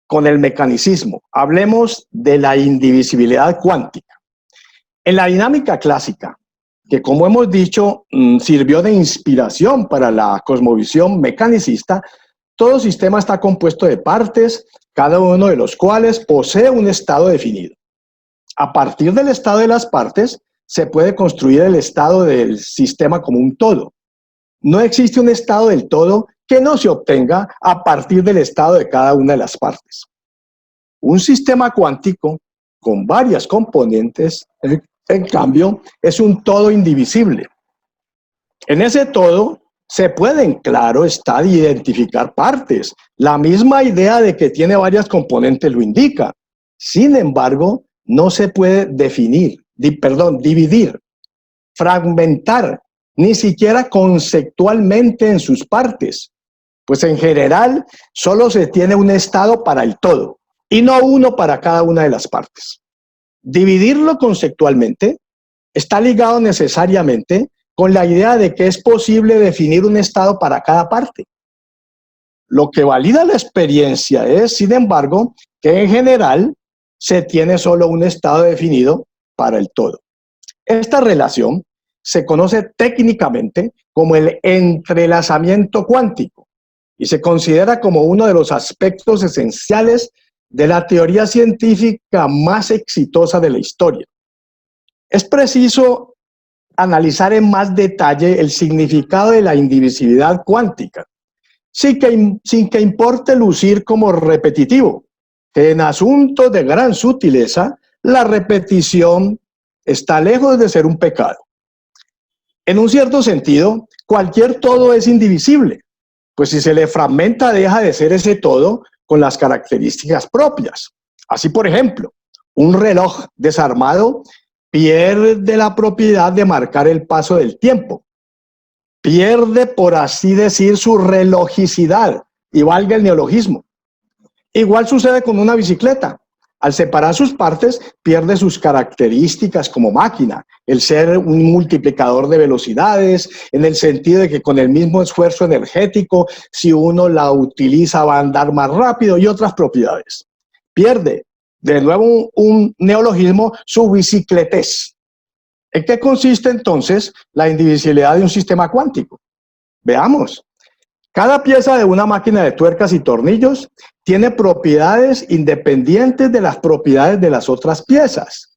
con el mecanicismo. Hablemos de la indivisibilidad cuántica. En la dinámica clásica, que como hemos dicho, sirvió de inspiración para la cosmovisión mecanicista, todo sistema está compuesto de partes, cada uno de los cuales posee un estado definido. A partir del estado de las partes, se puede construir el estado del sistema como un todo. No existe un estado del todo que no se obtenga a partir del estado de cada una de las partes. Un sistema cuántico con varias componentes, en cambio, es un todo indivisible. En ese todo se pueden, claro está, identificar partes. La misma idea de que tiene varias componentes lo indica. Sin embargo, no se puede dividir, fragmentar, ni siquiera conceptualmente en sus partes, pues en general solo se tiene un estado para el todo y no uno para cada una de las partes. Dividirlo conceptualmente está ligado necesariamente con la idea de que es posible definir un estado para cada parte. Lo que valida la experiencia es, sin embargo, que en general se tiene solo un estado definido para el todo. Esta relación se conoce técnicamente como el entrelazamiento cuántico y se considera como uno de los aspectos esenciales de la teoría científica más exitosa de la historia. Es preciso analizar en más detalle el significado de la indivisibilidad cuántica, sin que importe lucir como repetitivo, que en asuntos de gran sutileza, la repetición está lejos de ser un pecado. En un cierto sentido, cualquier todo es indivisible, pues si se le fragmenta deja de ser ese todo con las características propias. Así, por ejemplo, un reloj desarmado pierde la propiedad de marcar el paso del tiempo. Pierde, por así decir, su relojicidad, y valga el neologismo. Igual sucede con una bicicleta. Al separar sus partes, pierde sus características como máquina, el ser un multiplicador de velocidades, en el sentido de que con el mismo esfuerzo energético, si uno la utiliza va a andar más rápido, y otras propiedades. Pierde, de nuevo un neologismo, su bicicletez. ¿En qué consiste entonces la indivisibilidad de un sistema cuántico? Veamos. Cada pieza de una máquina de tuercas y tornillos tiene propiedades independientes de las propiedades de las otras piezas.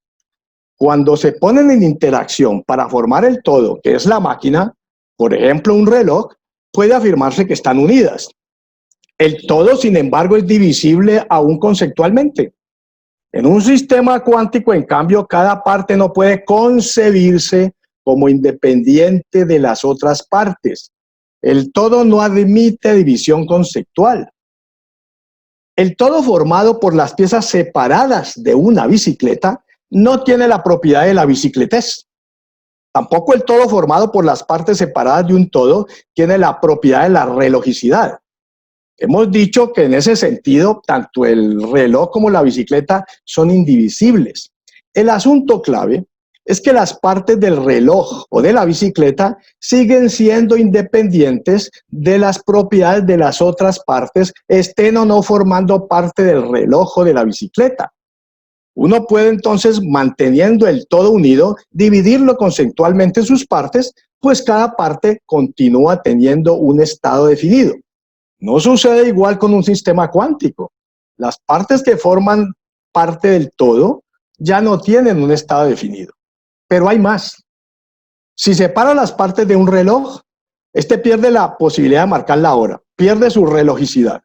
Cuando se ponen en interacción para formar el todo, que es la máquina, por ejemplo un reloj, puede afirmarse que están unidas. El todo, sin embargo, es divisible aún conceptualmente. En un sistema cuántico, en cambio, cada parte no puede concebirse como independiente de las otras partes. El todo no admite división conceptual. El todo formado por las piezas separadas de una bicicleta no tiene la propiedad de la bicicletez. Tampoco el todo formado por las partes separadas de un todo tiene la propiedad de la relojicidad. Hemos dicho que en ese sentido, tanto el reloj como la bicicleta son indivisibles. El asunto clave es que las partes del reloj o de la bicicleta siguen siendo independientes de las propiedades de las otras partes, estén o no formando parte del reloj o de la bicicleta. Uno puede entonces, manteniendo el todo unido, dividirlo conceptualmente en sus partes, pues cada parte continúa teniendo un estado definido. No sucede igual con un sistema cuántico. Las partes que forman parte del todo ya no tienen un estado definido. Pero hay más. Si separa las partes de un reloj, este pierde la posibilidad de marcar la hora, pierde su relojicidad.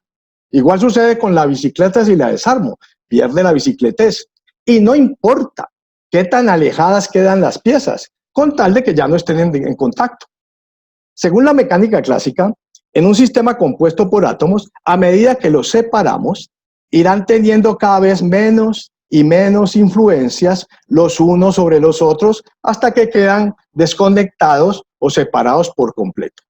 Igual sucede con la bicicleta si la desarmo, pierde la bicicletez. Y no importa qué tan alejadas quedan las piezas, con tal de que ya no estén en contacto. Según la mecánica clásica, en un sistema compuesto por átomos, a medida que los separamos, irán teniendo cada vez menos y menos influencias los unos sobre los otros hasta que quedan desconectados o separados por completo.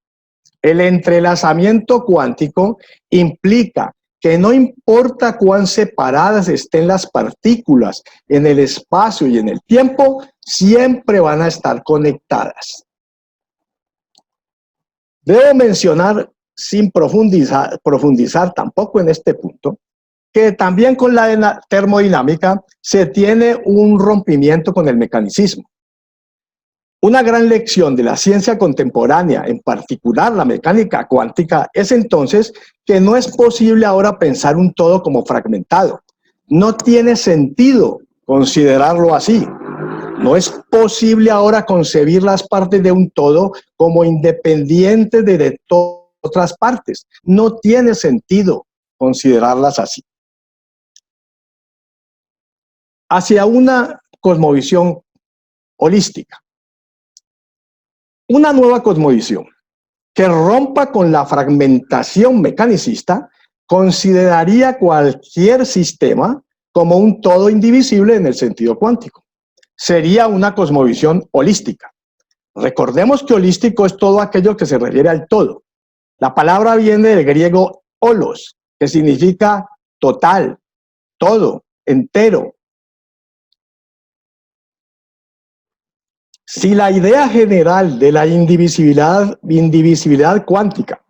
El entrelazamiento cuántico implica que no importa cuán separadas estén las partículas en el espacio y en el tiempo, siempre van a estar conectadas. Debo mencionar, sin profundizar tampoco en este punto, que también con la termodinámica se tiene un rompimiento con el mecanicismo. Una gran lección de la ciencia contemporánea, en particular la mecánica cuántica, es entonces que no es posible ahora pensar un todo como fragmentado. No tiene sentido considerarlo así. No es posible ahora concebir las partes de un todo como independientes de otras partes. No tiene sentido considerarlas así. Hacia una cosmovisión holística. Una nueva cosmovisión que rompa con la fragmentación mecanicista consideraría cualquier sistema como un todo indivisible en el sentido cuántico. Sería una cosmovisión holística. Recordemos que holístico es todo aquello que se refiere al todo. La palabra viene del griego holos, que significa total, todo, entero. Si la idea general de la indivisibilidad cuántica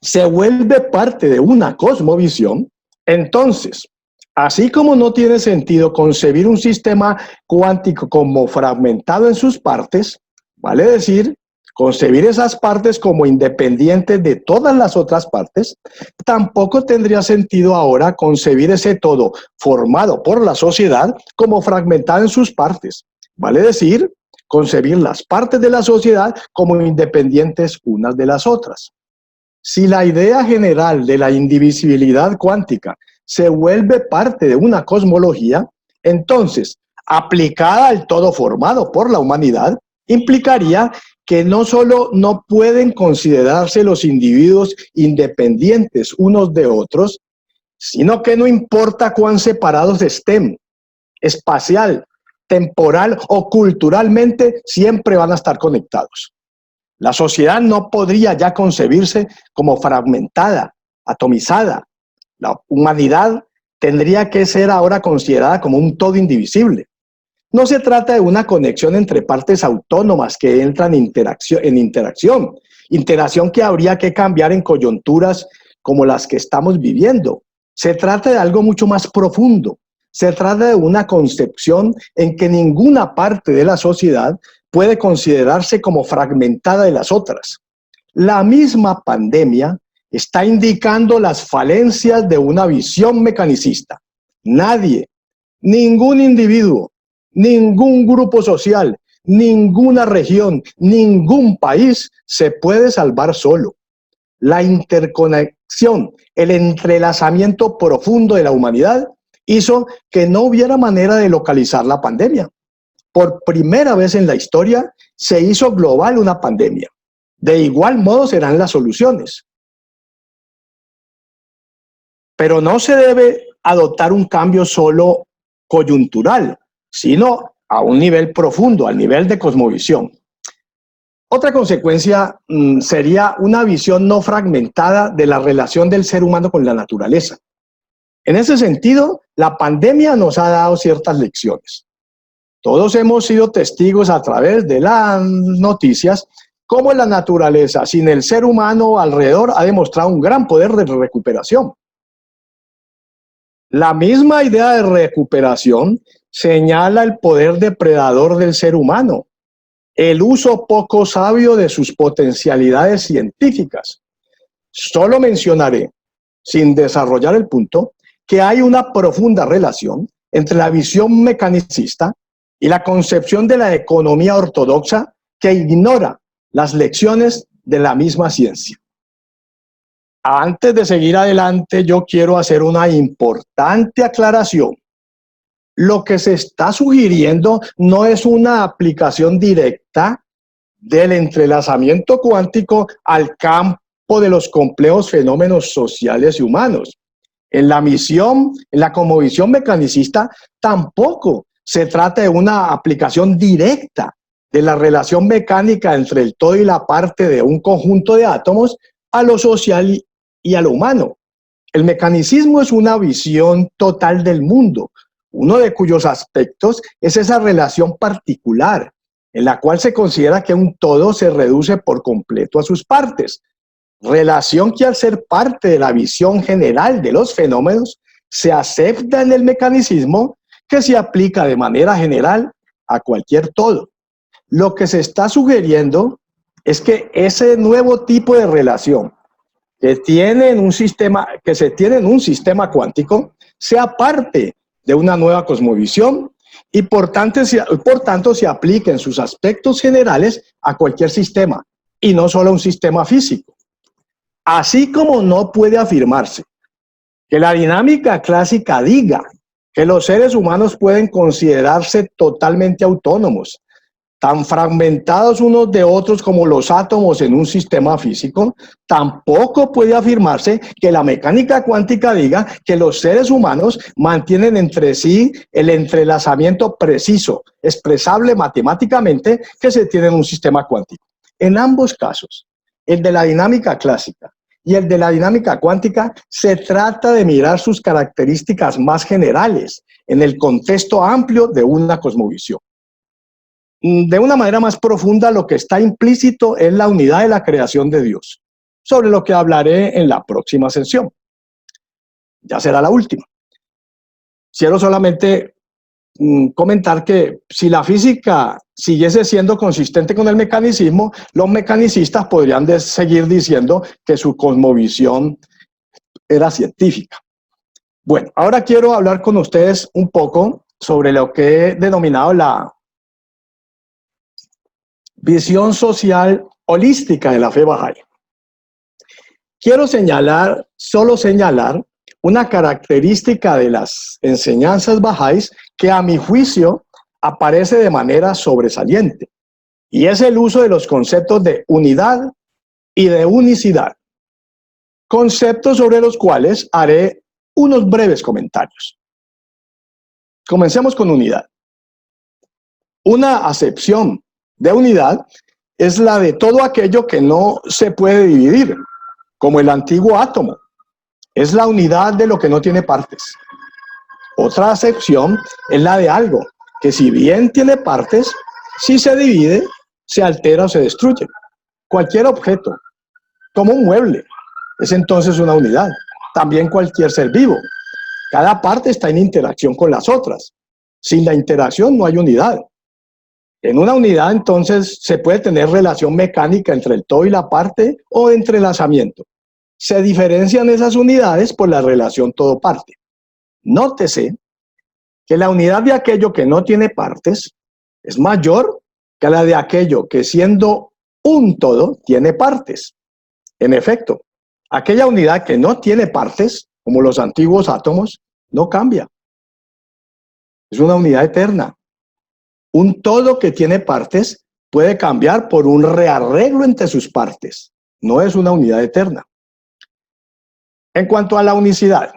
se vuelve parte de una cosmovisión, entonces, así como no tiene sentido concebir un sistema cuántico como fragmentado en sus partes, vale decir, concebir esas partes como independientes de todas las otras partes, tampoco tendría sentido ahora concebir ese todo formado por la sociedad como fragmentado en sus partes. Vale decir, concebir las partes de la sociedad como independientes unas de las otras. Si la idea general de la indivisibilidad cuántica se vuelve parte de una cosmología, entonces, aplicada al todo formado por la humanidad, implicaría que no solo no pueden considerarse los individuos independientes unos de otros, sino que no importa cuán separados estén, espacial, temporal o culturalmente, siempre van a estar conectados. La sociedad no podría ya concebirse como fragmentada, atomizada. La humanidad tendría que ser ahora considerada como un todo indivisible. No se trata de una conexión entre partes autónomas que entran en interacción que habría que cambiar en coyunturas como las que estamos viviendo. Se trata de algo mucho más profundo. Se trata de una concepción en que ninguna parte de la sociedad puede considerarse como fragmentada de las otras. La misma pandemia está indicando las falencias de una visión mecanicista. Nadie, ningún individuo, ningún grupo social, ninguna región, ningún país se puede salvar solo. La interconexión, el entrelazamiento profundo de la humanidad hizo que no hubiera manera de localizar la pandemia. Por primera vez en la historia se hizo global una pandemia. De igual modo serán las soluciones. Pero no se debe adoptar un cambio solo coyuntural, sino a un nivel profundo, al nivel de cosmovisión. Otra consecuencia sería una visión no fragmentada de la relación del ser humano con la naturaleza. En ese sentido, la pandemia nos ha dado ciertas lecciones. Todos hemos sido testigos a través de las noticias cómo la naturaleza, sin el ser humano alrededor, ha demostrado un gran poder de recuperación. La misma idea de recuperación señala el poder depredador del ser humano, el uso poco sabio de sus potencialidades científicas. Solo mencionaré, sin desarrollar el punto, que hay una profunda relación entre la visión mecanicista y la concepción de la economía ortodoxa que ignora las lecciones de la misma ciencia. Antes de seguir adelante, yo quiero hacer una importante aclaración. Lo que se está sugiriendo no es una aplicación directa del entrelazamiento cuántico al campo de los complejos fenómenos sociales y humanos. En la cosmovisión mecanicista tampoco se trata de una aplicación directa de la relación mecánica entre el todo y la parte de un conjunto de átomos a lo social y a lo humano. El mecanicismo es una visión total del mundo, uno de cuyos aspectos es esa relación particular, en la cual se considera que un todo se reduce por completo a sus partes. Relación que al ser parte de la visión general de los fenómenos, se acepta en el mecanicismo que se aplica de manera general a cualquier todo. Lo que se está sugiriendo es que ese nuevo tipo de relación que se tiene en un sistema cuántico sea parte de una nueva cosmovisión y por tanto se aplique en sus aspectos generales a cualquier sistema y no solo a un sistema físico. Así como no puede afirmarse que la dinámica clásica diga que los seres humanos pueden considerarse totalmente autónomos, tan fragmentados unos de otros como los átomos en un sistema físico, tampoco puede afirmarse que la mecánica cuántica diga que los seres humanos mantienen entre sí el entrelazamiento preciso, expresable matemáticamente, que se tiene en un sistema cuántico. En ambos casos, el de la dinámica clásica y el de la dinámica cuántica, se trata de mirar sus características más generales en el contexto amplio de una cosmovisión. De una manera más profunda, lo que está implícito es la unidad de la creación de Dios, sobre lo que hablaré en la próxima sesión. Ya será la última. Quiero solamente comentar que si la física siguiese siendo consistente con el mecanicismo, los mecanicistas podrían seguir diciendo que su cosmovisión era científica. Bueno, ahora quiero hablar con ustedes un poco sobre lo que he denominado la visión social holística de la fe Bahá'í. Quiero solo señalar una característica de las enseñanzas bahá'ís que a mi juicio aparece de manera sobresaliente, y es el uso de los conceptos de unidad y de unicidad, conceptos sobre los cuales haré unos breves comentarios. Comencemos con unidad. Una acepción de unidad es la de todo aquello que no se puede dividir, como el antiguo átomo. Es la unidad de lo que no tiene partes. Otra acepción es la de algo que, si bien tiene partes, si se divide, se altera o se destruye. Cualquier objeto, como un mueble, es entonces una unidad. También cualquier ser vivo. Cada parte está en interacción con las otras. Sin la interacción no hay unidad. En una unidad, entonces, se puede tener relación mecánica entre el todo y la parte o entrelazamiento. Se diferencian esas unidades por la relación todo-parte. Nótese que la unidad de aquello que no tiene partes es mayor que la de aquello que, siendo un todo, tiene partes. En efecto, aquella unidad que no tiene partes, como los antiguos átomos, no cambia. Es una unidad eterna. Un todo que tiene partes puede cambiar por un rearreglo entre sus partes. No es una unidad eterna. En cuanto a la unicidad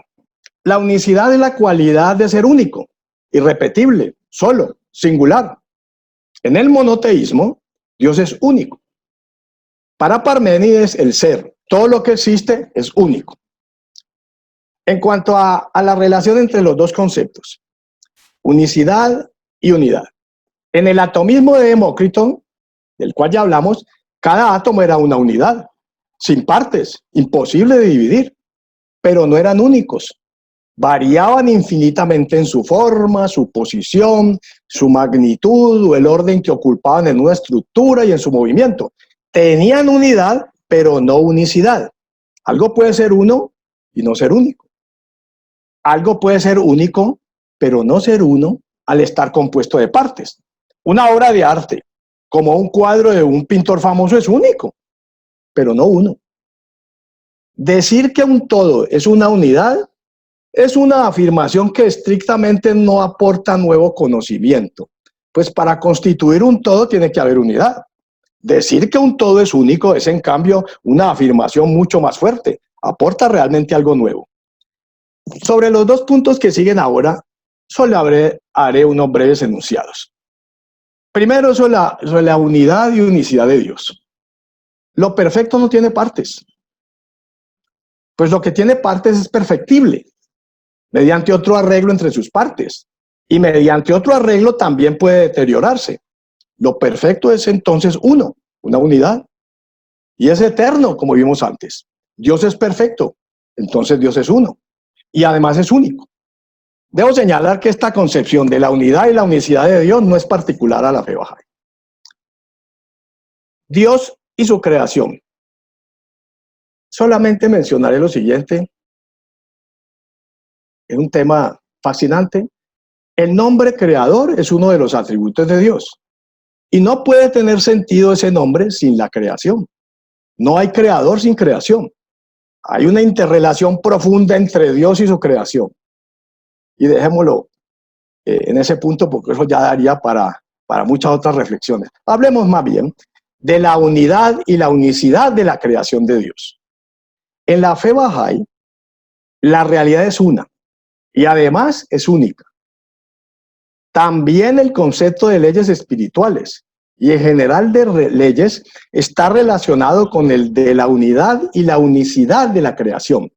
es la cualidad de ser único, irrepetible, solo, singular. En el monoteísmo, Dios es único. Para Parménides, el ser, todo lo que existe, es único. En cuanto a la relación entre los dos conceptos, unicidad y unidad. En el atomismo de Demócrito, del cual ya hablamos, cada átomo era una unidad, sin partes, imposible de dividir, pero no eran únicos. Variaban infinitamente en su forma, su posición, su magnitud o el orden que ocupaban en una estructura y en su movimiento. Tenían unidad, pero no unicidad. Algo puede ser uno y no ser único. Algo puede ser único, pero no ser uno al estar compuesto de partes. Una obra de arte, como un cuadro de un pintor famoso, es único, pero no uno. Decir que un todo es una unidad es una afirmación que estrictamente no aporta nuevo conocimiento, pues para constituir un todo tiene que haber unidad. Decir que un todo es único es, en cambio, una afirmación mucho más fuerte, aporta realmente algo nuevo. Sobre los dos puntos que siguen ahora, solo haré unos breves enunciados. Primero, sobre la unidad y unicidad de Dios. Lo perfecto no tiene partes. Pues lo que tiene partes es perfectible, mediante otro arreglo entre sus partes. Y mediante otro arreglo también puede deteriorarse. Lo perfecto es entonces uno, una unidad. Y es eterno, como vimos antes. Dios es perfecto, entonces Dios es uno. Y además es único. Debo señalar que esta concepción de la unidad y la unicidad de Dios no es particular a la fe Bahá'í. Dios y su creación. Solamente mencionaré lo siguiente. Es un tema fascinante. El nombre creador es uno de los atributos de Dios. Y no puede tener sentido ese nombre sin la creación. No hay creador sin creación. Hay una interrelación profunda entre Dios y su creación. Y dejémoslo en ese punto, porque eso ya daría para muchas otras reflexiones. Hablemos más bien de la unidad y la unicidad de la creación de Dios. En la fe Bahá'í, la realidad es una y además es única. También el concepto de leyes espirituales y en general de leyes está relacionado con el de la unidad y la unicidad de la creación.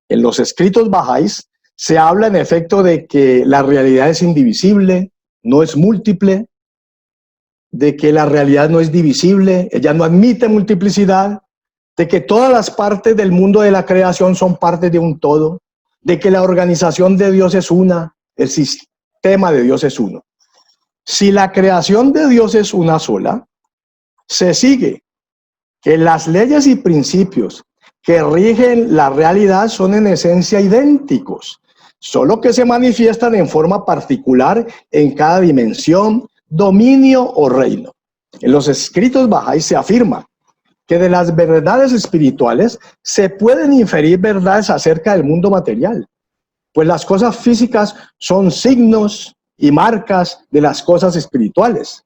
En los escritos bahá'ís se habla en efecto de que la realidad es indivisible, no es múltiple, de que la realidad no es divisible, ella no admite multiplicidad, de que todas las partes del mundo de la creación son partes de un todo, de que la organización de Dios es una, el tema de Dios es uno. Si la creación de Dios es una sola, se sigue que las leyes y principios que rigen la realidad son en esencia idénticos, solo que se manifiestan en forma particular en cada dimensión, dominio o reino. En los escritos Bahá'í se afirma que de las verdades espirituales se pueden inferir verdades acerca del mundo material, pues las cosas físicas son signos y marcas de las cosas espirituales.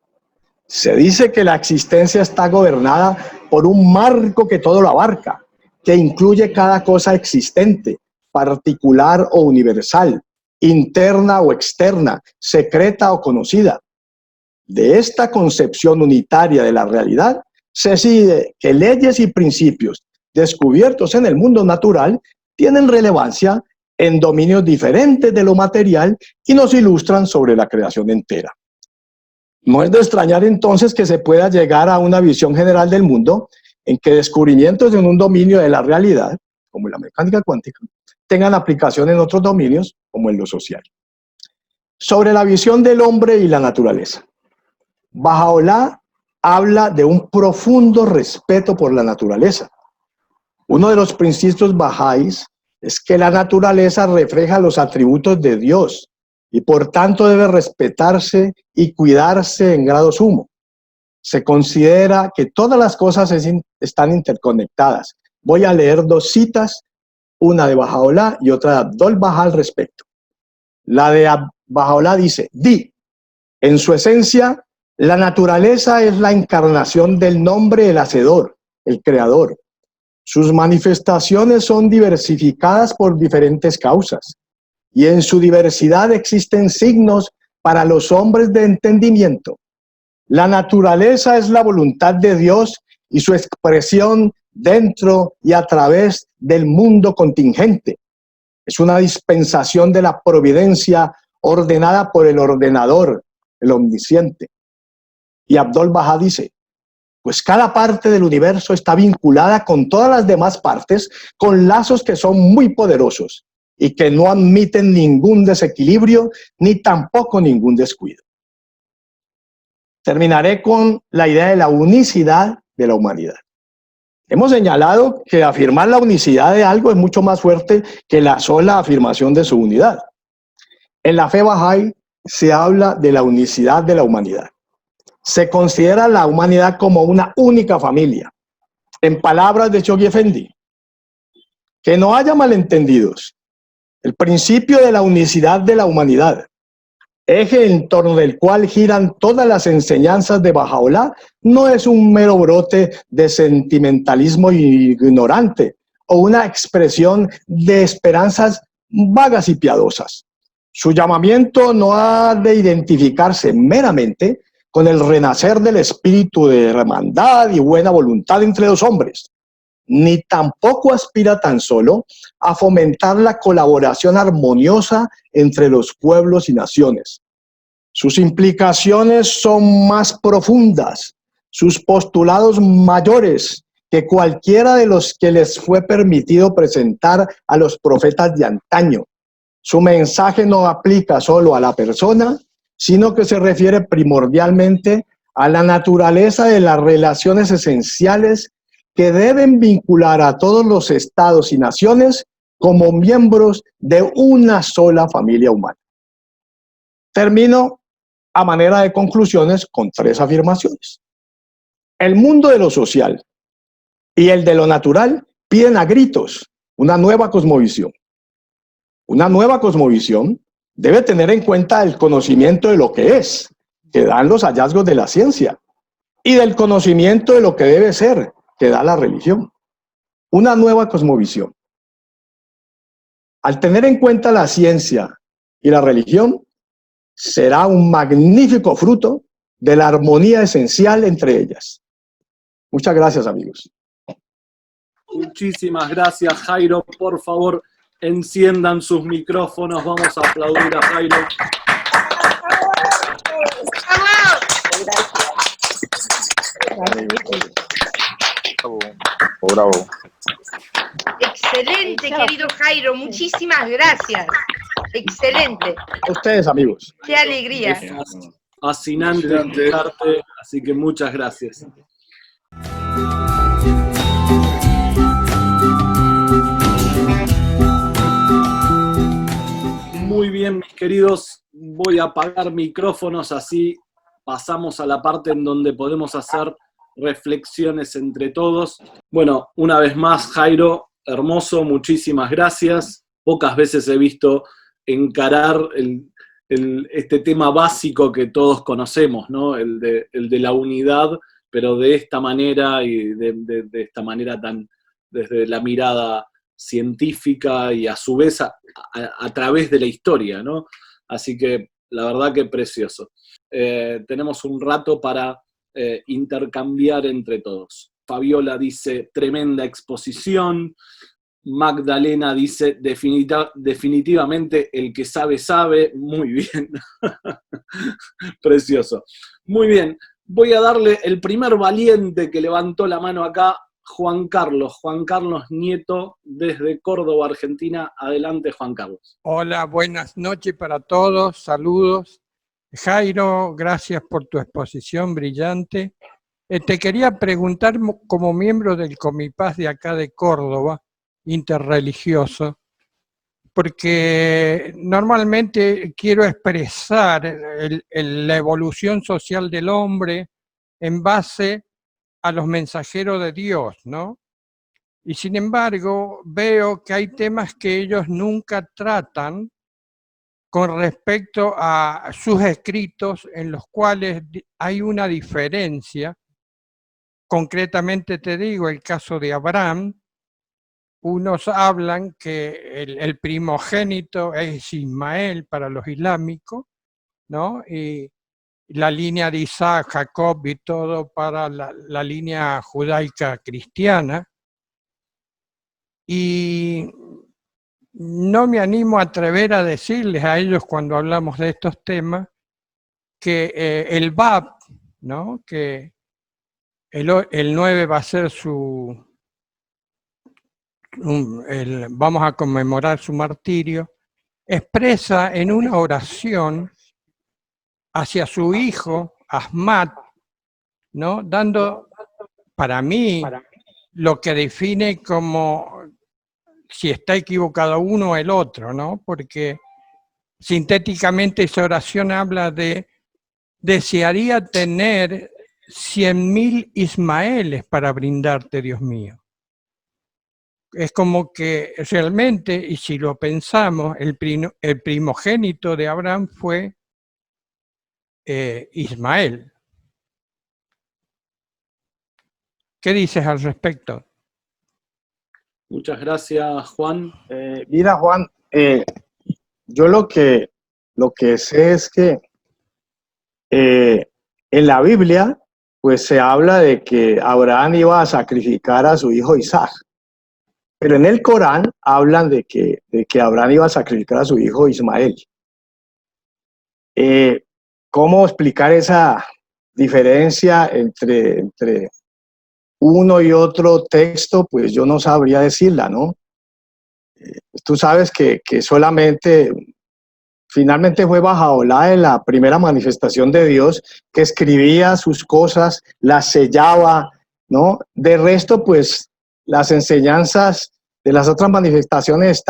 Se dice que la existencia está gobernada por un marco que todo lo abarca, que incluye cada cosa existente, particular o universal, interna o externa, secreta o conocida. De esta concepción unitaria de la realidad, se sigue que leyes y principios descubiertos en el mundo natural tienen relevancia en dominios diferentes de lo material y nos ilustran sobre la creación entera. No es de extrañar entonces que se pueda llegar a una visión general del mundo en que descubrimientos en un dominio de la realidad, como la mecánica cuántica, tengan aplicación en otros dominios, como en lo social. Sobre la visión del hombre y la naturaleza. Baha'u'lláh habla de un profundo respeto por la naturaleza. Uno de los principios bahá'ís es que la naturaleza refleja los atributos de Dios y por tanto debe respetarse y cuidarse en grado sumo. Se considera que todas las cosas están interconectadas. Voy a leer dos citas, una de Baha'u'lláh y otra de Abdul Bahá al respecto. La de Baha'u'lláh dice, en su esencia, la naturaleza es la encarnación del nombre del Hacedor, el Creador. Sus manifestaciones son diversificadas por diferentes causas, y en su diversidad existen signos para los hombres de entendimiento. La naturaleza es la voluntad de Dios y su expresión dentro y a través del mundo contingente. Es una dispensación de la providencia ordenada por el ordenador, el omnisciente. Y Abdul Bahá dice, pues cada parte del universo está vinculada con todas las demás partes con lazos que son muy poderosos y que no admiten ningún desequilibrio ni tampoco ningún descuido. Terminaré con la idea de la unicidad de la humanidad. Hemos señalado que afirmar la unicidad de algo es mucho más fuerte que la sola afirmación de su unidad. En la fe Bahá'í se habla de la unicidad de la humanidad. Se considera la humanidad como una única familia. En palabras de Shoghi Effendi, que no haya malentendidos. El principio de la unicidad de la humanidad, eje en torno del cual giran todas las enseñanzas de Baha'u'lláh, no es un mero brote de sentimentalismo ignorante o una expresión de esperanzas vagas y piadosas. Su llamamiento no ha de identificarse meramente con el renacer del espíritu de hermandad y buena voluntad entre los hombres, ni tampoco aspira tan solo a fomentar la colaboración armoniosa entre los pueblos y naciones. Sus implicaciones son más profundas, sus postulados mayores que cualquiera de los que les fue permitido presentar a los profetas de antaño. Su mensaje no aplica solo a la persona, sino que se refiere primordialmente a la naturaleza de las relaciones esenciales que deben vincular a todos los estados y naciones como miembros de una sola familia humana. Termino a manera de conclusiones con 3 afirmaciones. El mundo de lo social y el de lo natural piden a gritos una nueva cosmovisión. Una nueva cosmovisión debe tener en cuenta el conocimiento de lo que es, que dan los hallazgos de la ciencia, y del conocimiento de lo que debe ser, que da la religión. Una nueva cosmovisión. Al tener en cuenta la ciencia y la religión, será un magnífico fruto de la armonía esencial entre ellas. Muchas gracias, amigos. Muchísimas gracias, Jairo. Por favor, enciendan sus micrófonos. Vamos a aplaudir a Jairo. Excelente, querido Jairo. Muchísimas gracias. Excelente. A ustedes, amigos. Qué alegría. Es fascinante escucharte, así que muchas gracias. Muy bien, mis queridos, voy a apagar micrófonos, así pasamos a la parte en donde podemos hacer reflexiones entre todos. Bueno, una vez más, Jairo, hermoso, muchísimas gracias. Pocas veces he visto encarar este tema básico que todos conocemos, ¿no? El de la unidad, pero de esta manera y de esta manera tan desde la mirada científica y a su vez a través de la historia, ¿no? Así que la verdad que precioso. Tenemos un rato para intercambiar entre todos. Fabiola dice, tremenda exposición. Magdalena dice, definitivamente el que sabe, sabe. Muy bien. Precioso. Muy bien. Voy a darle el primer valiente que levantó la mano acá, Juan Carlos Nieto, desde Córdoba, Argentina. Adelante, Juan Carlos. Hola, buenas noches para todos, saludos. Jairo, gracias por tu exposición brillante. Te quería preguntar, como miembro del Comipaz de acá de Córdoba, interreligioso, porque normalmente quiero expresar la evolución social del hombre en base a los mensajeros de Dios, ¿no? Y sin embargo, veo que hay temas que ellos nunca tratan con respecto a sus escritos en los cuales hay una diferencia. Concretamente te digo, el caso de Abraham, unos hablan que el primogénito es Ismael para los islámicos, ¿no? Y la línea de Isaac, Jacob y todo para la línea judaica cristiana. Y no me animo a atrever a decirles a ellos cuando hablamos de estos temas que el Bab, ¿no? Que el 9 va a ser vamos a conmemorar su martirio, expresa en una oración hacia su hijo, Ahmad, ¿no? Dando, para mí, lo que define como si está equivocado uno o el otro, ¿no? Porque sintéticamente esa oración habla de desearía tener 100.000 Ismaeles para brindarte, Dios mío. Es como que realmente, y si lo pensamos, el primogénito de Abraham fue Ismael. ¿Qué dices al respecto? Muchas gracias, Juan. Mira, Juan, yo lo que sé es que en la Biblia, pues se habla de que Abraham iba a sacrificar a su hijo Isaac. Pero en el Corán hablan de que Abraham iba a sacrificar a su hijo Ismael. ¿Cómo explicar esa diferencia entre uno y otro texto? Pues yo no sabría decirla, ¿no? Tú sabes que solamente, finalmente fue Bajaolá en la primera manifestación de Dios, que escribía sus cosas, las sellaba, ¿no? De resto, pues, las enseñanzas de las otras manifestaciones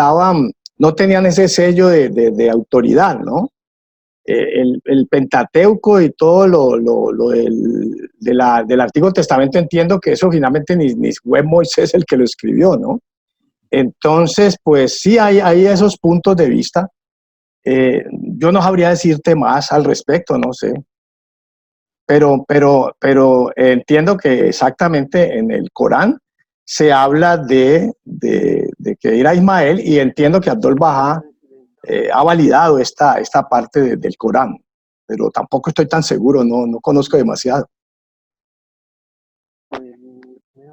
no tenían ese sello de autoridad, ¿no? El Pentateuco y todo lo del Antiguo Testamento, entiendo que eso finalmente ni fue Moisés el que lo escribió, ¿no? Entonces, pues sí hay esos puntos de vista. Yo no sabría decirte más al respecto, no sé. Pero entiendo que exactamente en el Corán se habla de que era Ismael, y entiendo que Abdul Bahá ha validado esta parte del Corán, pero tampoco estoy tan seguro, no conozco demasiado.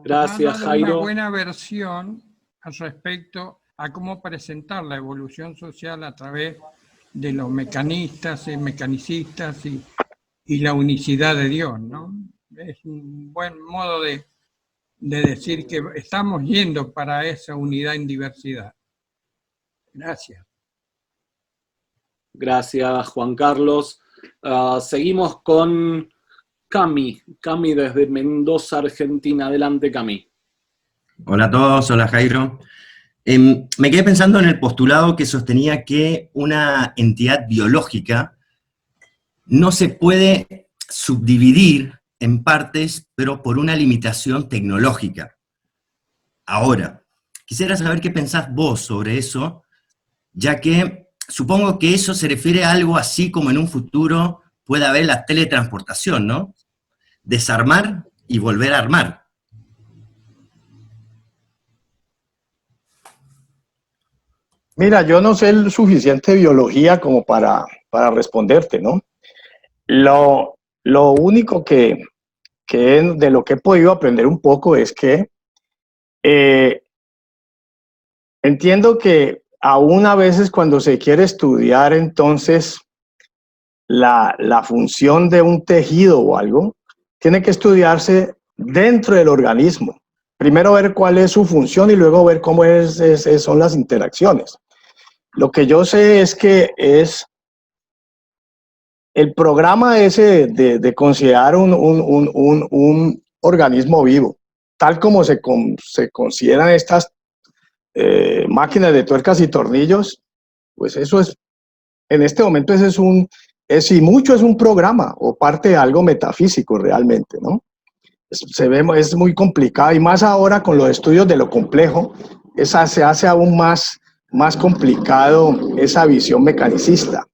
Gracias, Jairo. Una buena versión al respecto a cómo presentar la evolución social a través de los mecanistas y mecanicistas y la unicidad de Dios, ¿no? Es un buen modo de decir que estamos yendo para esa unidad en diversidad. Gracias. Gracias, Juan Carlos. Seguimos con Cami. Cami desde Mendoza, Argentina. Adelante, Cami. Hola a todos, hola Jairo. Me quedé pensando en el postulado que sostenía que una entidad biológica no se puede subdividir en partes, pero por una limitación tecnológica. Ahora, quisiera saber qué pensás vos sobre eso, ya que supongo que eso se refiere a algo así como en un futuro puede haber la teletransportación, ¿no? Desarmar y volver a armar. Mira, yo no sé el suficiente biología como para responderte, ¿no? Lo único que de lo que he podido aprender un poco es que entiendo que aún a veces cuando se quiere estudiar entonces la función de un tejido o algo, tiene que estudiarse dentro del organismo. Primero ver cuál es su función y luego ver cómo son las interacciones. Lo que yo sé es que es el programa ese de considerar un organismo vivo, tal como se consideran estas máquinas de tuercas y tornillos, pues eso es, en este momento ese si mucho es un programa o parte de algo metafísico realmente, ¿no? Es muy complicado y más ahora con los estudios de lo complejo, se hace aún más complicado esa visión mecanicista.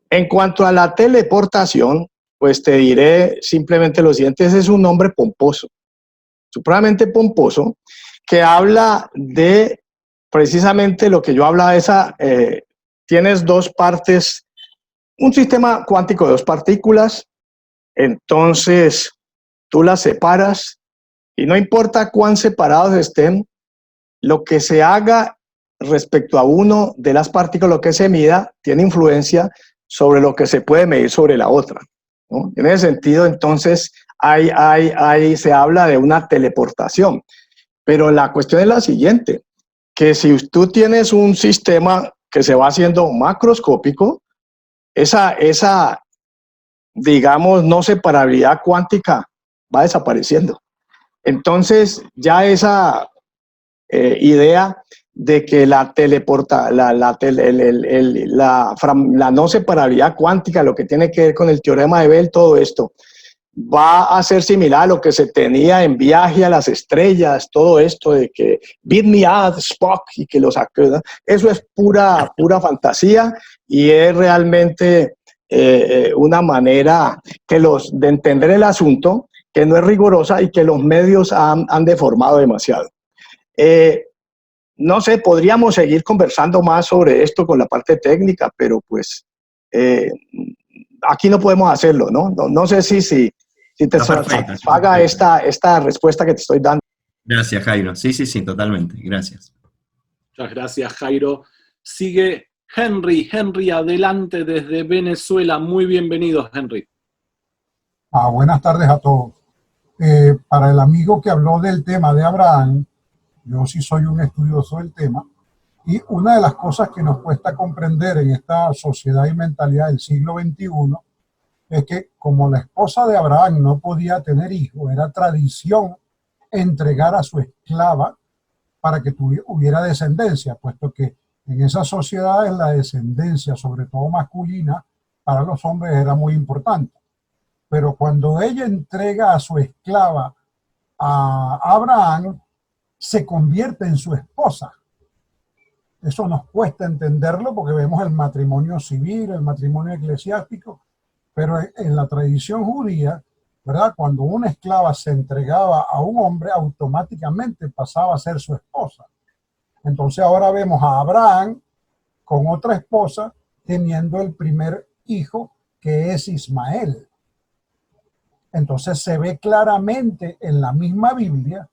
En cuanto a la teleportación, pues te diré simplemente lo siguiente, ese es un nombre pomposo, supremamente pomposo, que habla de precisamente lo que yo hablaba, tienes dos partes, un sistema cuántico de dos partículas, entonces tú las separas y no importa cuán separados estén, lo que se haga respecto a uno de las partículas, lo que se mida, tiene influencia sobre lo que se puede medir sobre la otra, ¿no? En ese sentido, entonces, se habla de una teleportación. Pero la cuestión es la siguiente, que si tú tienes un sistema que se va haciendo macroscópico, esa digamos, no separabilidad cuántica va desapareciendo. Entonces, ya esa idea de que la no separabilidad cuántica, lo que tiene que ver con el teorema de Bell, todo esto, va a ser similar a lo que se tenía en Viaje a las Estrellas, todo esto de que beat me out, Spock, y que los saque, eso es pura fantasía y es realmente una manera de entender el asunto que no es rigurosa y que los medios han deformado demasiado. No sé, podríamos seguir conversando más sobre esto con la parte técnica, pero pues aquí no podemos hacerlo, ¿no? No sé si te satisfaga esta respuesta que te estoy dando. Gracias, Jairo. Sí, totalmente. Gracias. Muchas gracias, Jairo. Sigue Henry. Henry, adelante desde Venezuela. Muy bienvenido, Henry. Buenas tardes a todos. Para el amigo que habló del tema de Abraham, yo sí soy un estudioso del tema, y una de las cosas que nos cuesta comprender en esta sociedad y mentalidad del siglo XXI es que como la esposa de Abraham no podía tener hijos, era tradición entregar a su esclava para que hubiera descendencia, puesto que en esas sociedades la descendencia, sobre todo masculina, para los hombres era muy importante. Pero cuando ella entrega a su esclava a Abraham, se convierte en su esposa. Eso nos cuesta entenderlo porque vemos el matrimonio civil, el matrimonio eclesiástico, pero en la tradición judía, ¿verdad? Cuando una esclava se entregaba a un hombre, automáticamente pasaba a ser su esposa. Entonces ahora vemos a Abraham con otra esposa teniendo el primer hijo, que es Ismael. Entonces se ve claramente en la misma Biblia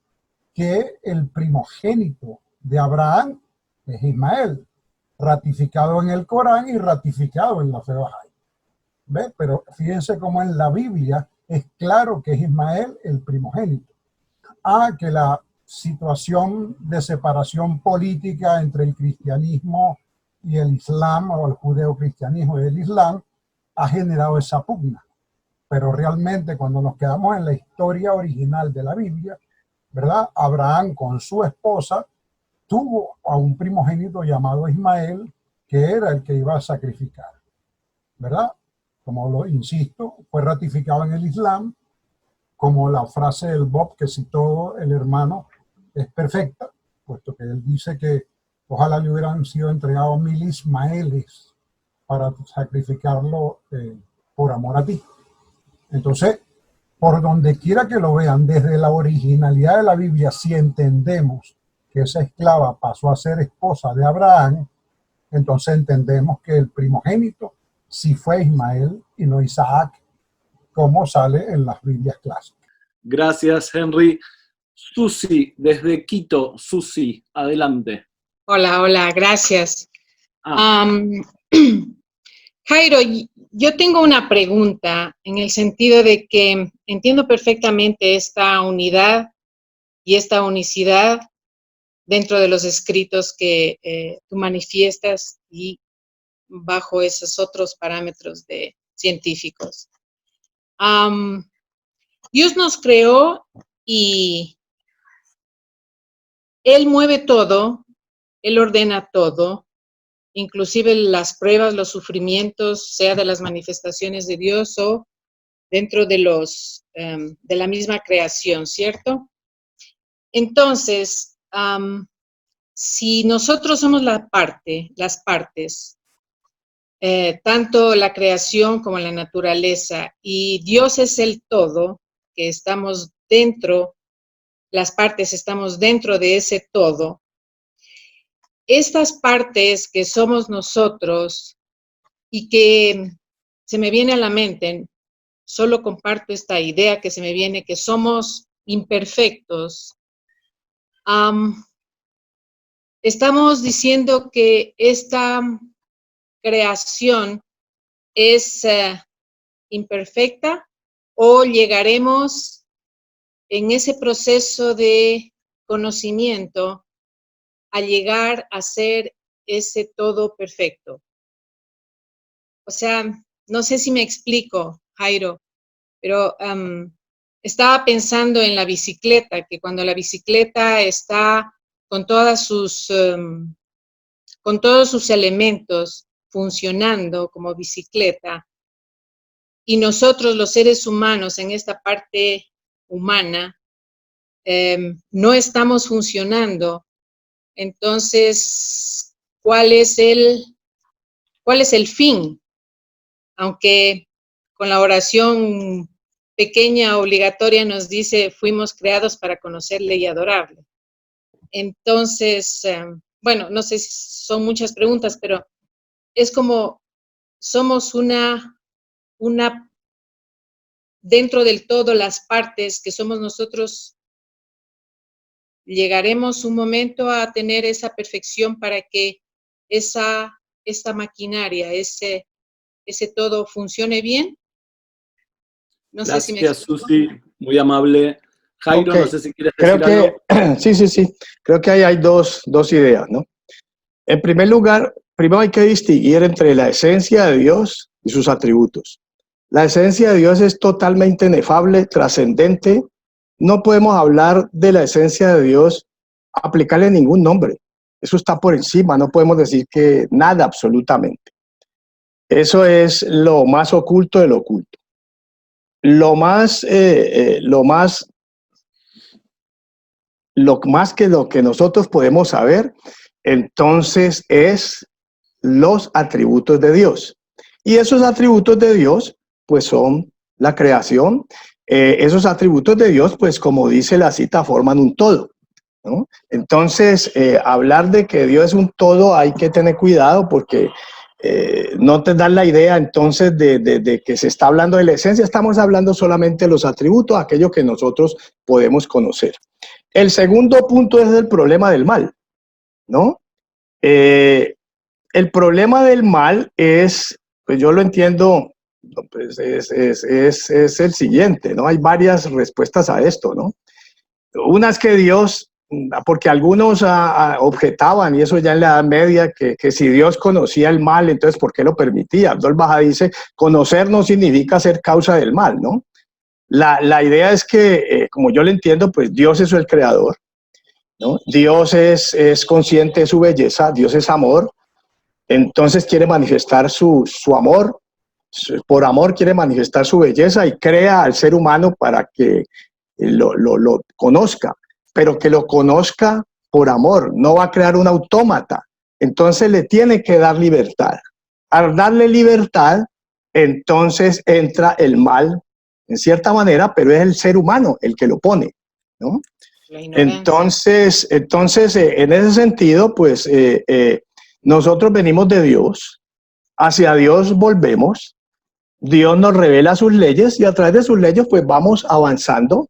que el primogénito de Abraham es Ismael, ratificado en el Corán y ratificado en la fe Bahá'í. ¿Ve? Pero fíjense cómo en la Biblia es claro que es Ismael el primogénito. Que la situación de separación política entre el cristianismo y el Islam o el judeocristianismo y el Islam ha generado esa pugna. Pero realmente cuando nos quedamos en la historia original de la Biblia, ¿verdad? Abraham con su esposa tuvo a un primogénito llamado Ismael, que era el que iba a sacrificar, ¿verdad? Como lo insisto, fue ratificado en el Islam, como la frase del Bob que citó el hermano es perfecta, puesto que él dice que ojalá le hubieran sido entregados 1000 Ismaeles para sacrificarlo por amor a ti. Entonces, por donde quiera que lo vean, desde la originalidad de la Biblia, si entendemos que esa esclava pasó a ser esposa de Abraham, entonces entendemos que el primogénito sí fue Ismael y no Isaac, como sale en las Biblias clásicas. Gracias, Henry. Susi, desde Quito. Susi, adelante. Hola, gracias. Jairo, yo tengo una pregunta en el sentido de que entiendo perfectamente esta unidad y esta unicidad dentro de los escritos que tú manifiestas y bajo esos otros parámetros científicos. Dios nos creó y Él mueve todo, Él ordena todo, inclusive las pruebas, los sufrimientos, sea de las manifestaciones de Dios o dentro de de la misma creación, ¿cierto? Entonces, si nosotros somos las partes, tanto la creación como la naturaleza, y Dios es el todo, que estamos dentro, las partes estamos dentro de ese todo, estas partes que somos nosotros y que se me viene a la mente, solo comparto esta idea que se me viene, que somos imperfectos, estamos diciendo que esta creación es imperfecta o llegaremos en ese proceso de conocimiento a llegar a ser ese todo perfecto. O sea, no sé si me explico, Jairo, pero estaba pensando en la bicicleta, que cuando la bicicleta está con todos sus elementos funcionando como bicicleta, y nosotros los seres humanos en esta parte humana no estamos funcionando, entonces, ¿cuál es el fin? Aunque con la oración pequeña obligatoria nos dice, fuimos creados para conocerle y adorarle. Entonces, bueno, no sé si son muchas preguntas, pero es como somos una dentro del todo, las partes que somos nosotros, llegaremos un momento a tener esa perfección para que esta maquinaria, ese todo funcione bien. No Gracias, sé si me Susi, muy amable. Jairo, Okay. no sé si quieres decir algo. Sí. Creo que ahí hay dos ideas, ¿no? En primer lugar, primero hay que distinguir entre la esencia de Dios y sus atributos. La esencia de Dios es totalmente inefable, trascendente. No podemos hablar de la esencia de Dios, aplicarle ningún nombre. Eso está por encima, no podemos decir que nada absolutamente. Eso es lo más oculto de lo oculto. Lo más que lo que nosotros podemos saber, entonces, es los atributos de Dios. Y esos atributos de Dios, pues son la creación. Esos atributos de Dios, pues como dice la cita, forman un todo, ¿no? Entonces, hablar de que Dios es un todo, hay que tener cuidado porque no te dan la idea entonces de que se está hablando de la esencia, estamos hablando solamente de los atributos, aquello que nosotros podemos conocer. El segundo punto es el problema del mal, ¿no? El problema del mal es, pues yo lo entiendo, pues es el siguiente, ¿no? Hay varias respuestas a esto, ¿no? Una es que Dios porque algunos objetaban, y eso ya en la Edad Media, que si Dios conocía el mal, entonces ¿por qué lo permitía? Abdul Baha dice, conocer no significa ser causa del mal, ¿no? La idea es que, como yo lo entiendo, pues Dios es el creador, ¿no? Dios es consciente de su belleza, Dios es amor, entonces quiere manifestar su amor, por amor quiere manifestar su belleza y crea al ser humano para que lo conozca, pero que lo conozca por amor, no va a crear un autómata, entonces le tiene que dar libertad. Al darle libertad, entonces entra el mal, en cierta manera, pero es el ser humano el que lo pone, ¿no? Entonces, en ese sentido, pues nosotros venimos de Dios, hacia Dios volvemos, Dios nos revela sus leyes y a través de sus leyes pues vamos avanzando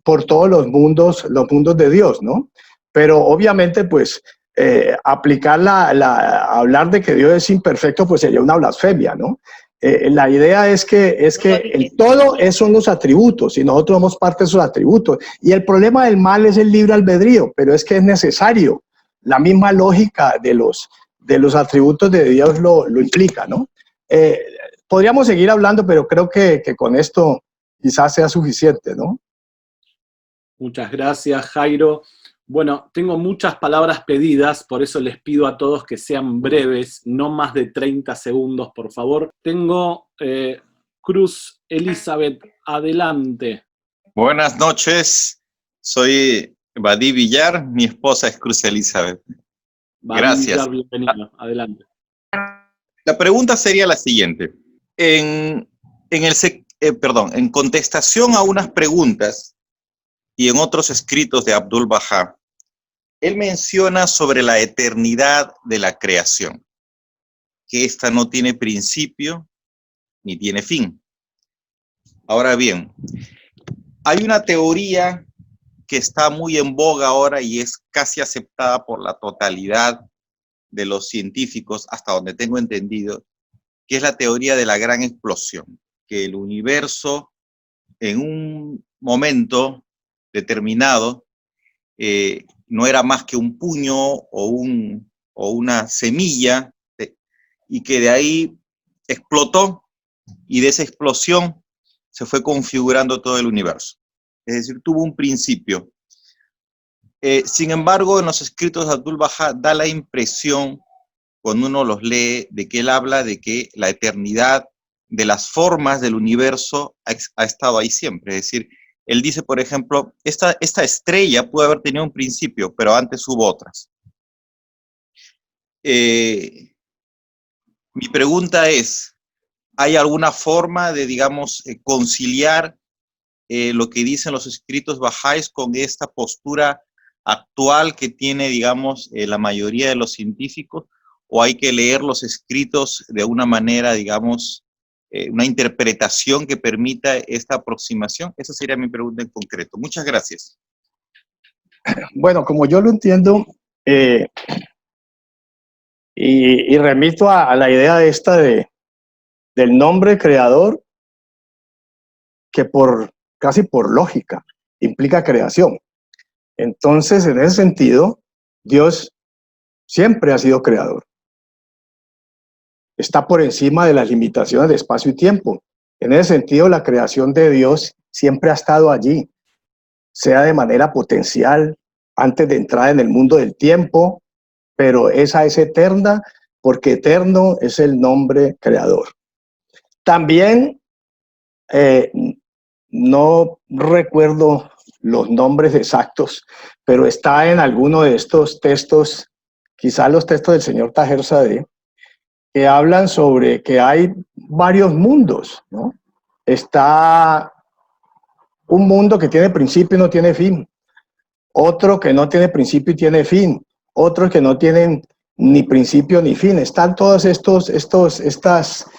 por todos los mundos de Dios, ¿no? Pero obviamente pues aplicar hablar de que Dios es imperfecto pues sería una blasfemia, ¿no? La idea es que el todo son los atributos y nosotros somos parte de esos atributos. Y el problema del mal es el libre albedrío, pero es que es necesario. La misma lógica de los atributos de Dios lo implica, ¿no? Podríamos seguir hablando, pero creo que con esto quizás sea suficiente, ¿no? Muchas gracias, Jairo. Bueno, tengo muchas palabras pedidas, por eso les pido a todos que sean breves, no más de 30 segundos, por favor. Tengo Cruz Elizabeth, adelante. Buenas noches, soy Badí Villar, mi esposa es Cruz Elizabeth. Gracias. Villar, bienvenido, adelante. La pregunta sería la siguiente. En contestación a unas preguntas y en otros escritos de Abdul Baha, él menciona sobre la eternidad de la creación, que ésta no tiene principio ni tiene fin. Ahora bien, hay una teoría que está muy en boga ahora y es casi aceptada por la totalidad de los científicos, hasta donde tengo entendido, que es la teoría de la gran explosión, que el universo en un momento determinado no era más que un puño o una semilla, y que de ahí explotó y de esa explosión se fue configurando todo el universo. Es decir, tuvo un principio. Sin embargo, en los escritos de Abdul Baha da la impresión, cuando uno los lee, de que él habla de que la eternidad de las formas del universo ha estado ahí siempre. Es decir, él dice, por ejemplo, esta estrella puede haber tenido un principio, pero antes hubo otras. Mi pregunta es, ¿hay alguna forma de, digamos, conciliar lo que dicen los escritos bahá'ís con esta postura actual que tiene, digamos, la mayoría de los científicos? ¿O hay que leer los escritos de una manera, digamos, una interpretación que permita esta aproximación? Esa sería mi pregunta en concreto. Muchas gracias. Bueno, como yo lo entiendo, y remito a la idea esta del nombre creador, que casi por lógica implica creación. Entonces, en ese sentido, Dios siempre ha sido creador. Está por encima de las limitaciones de espacio y tiempo. En ese sentido, la creación de Dios siempre ha estado allí, sea de manera potencial, antes de entrar en el mundo del tiempo, pero esa es eterna, porque eterno es el nombre creador. También, no recuerdo los nombres exactos, pero está en alguno de estos textos, quizás los textos del señor Taher Sadeh, que hablan sobre que hay varios mundos, ¿no? Está un mundo que tiene principio y no tiene fin, otro que no tiene principio y tiene fin, otros que no tienen ni principio ni fin. Están todas estas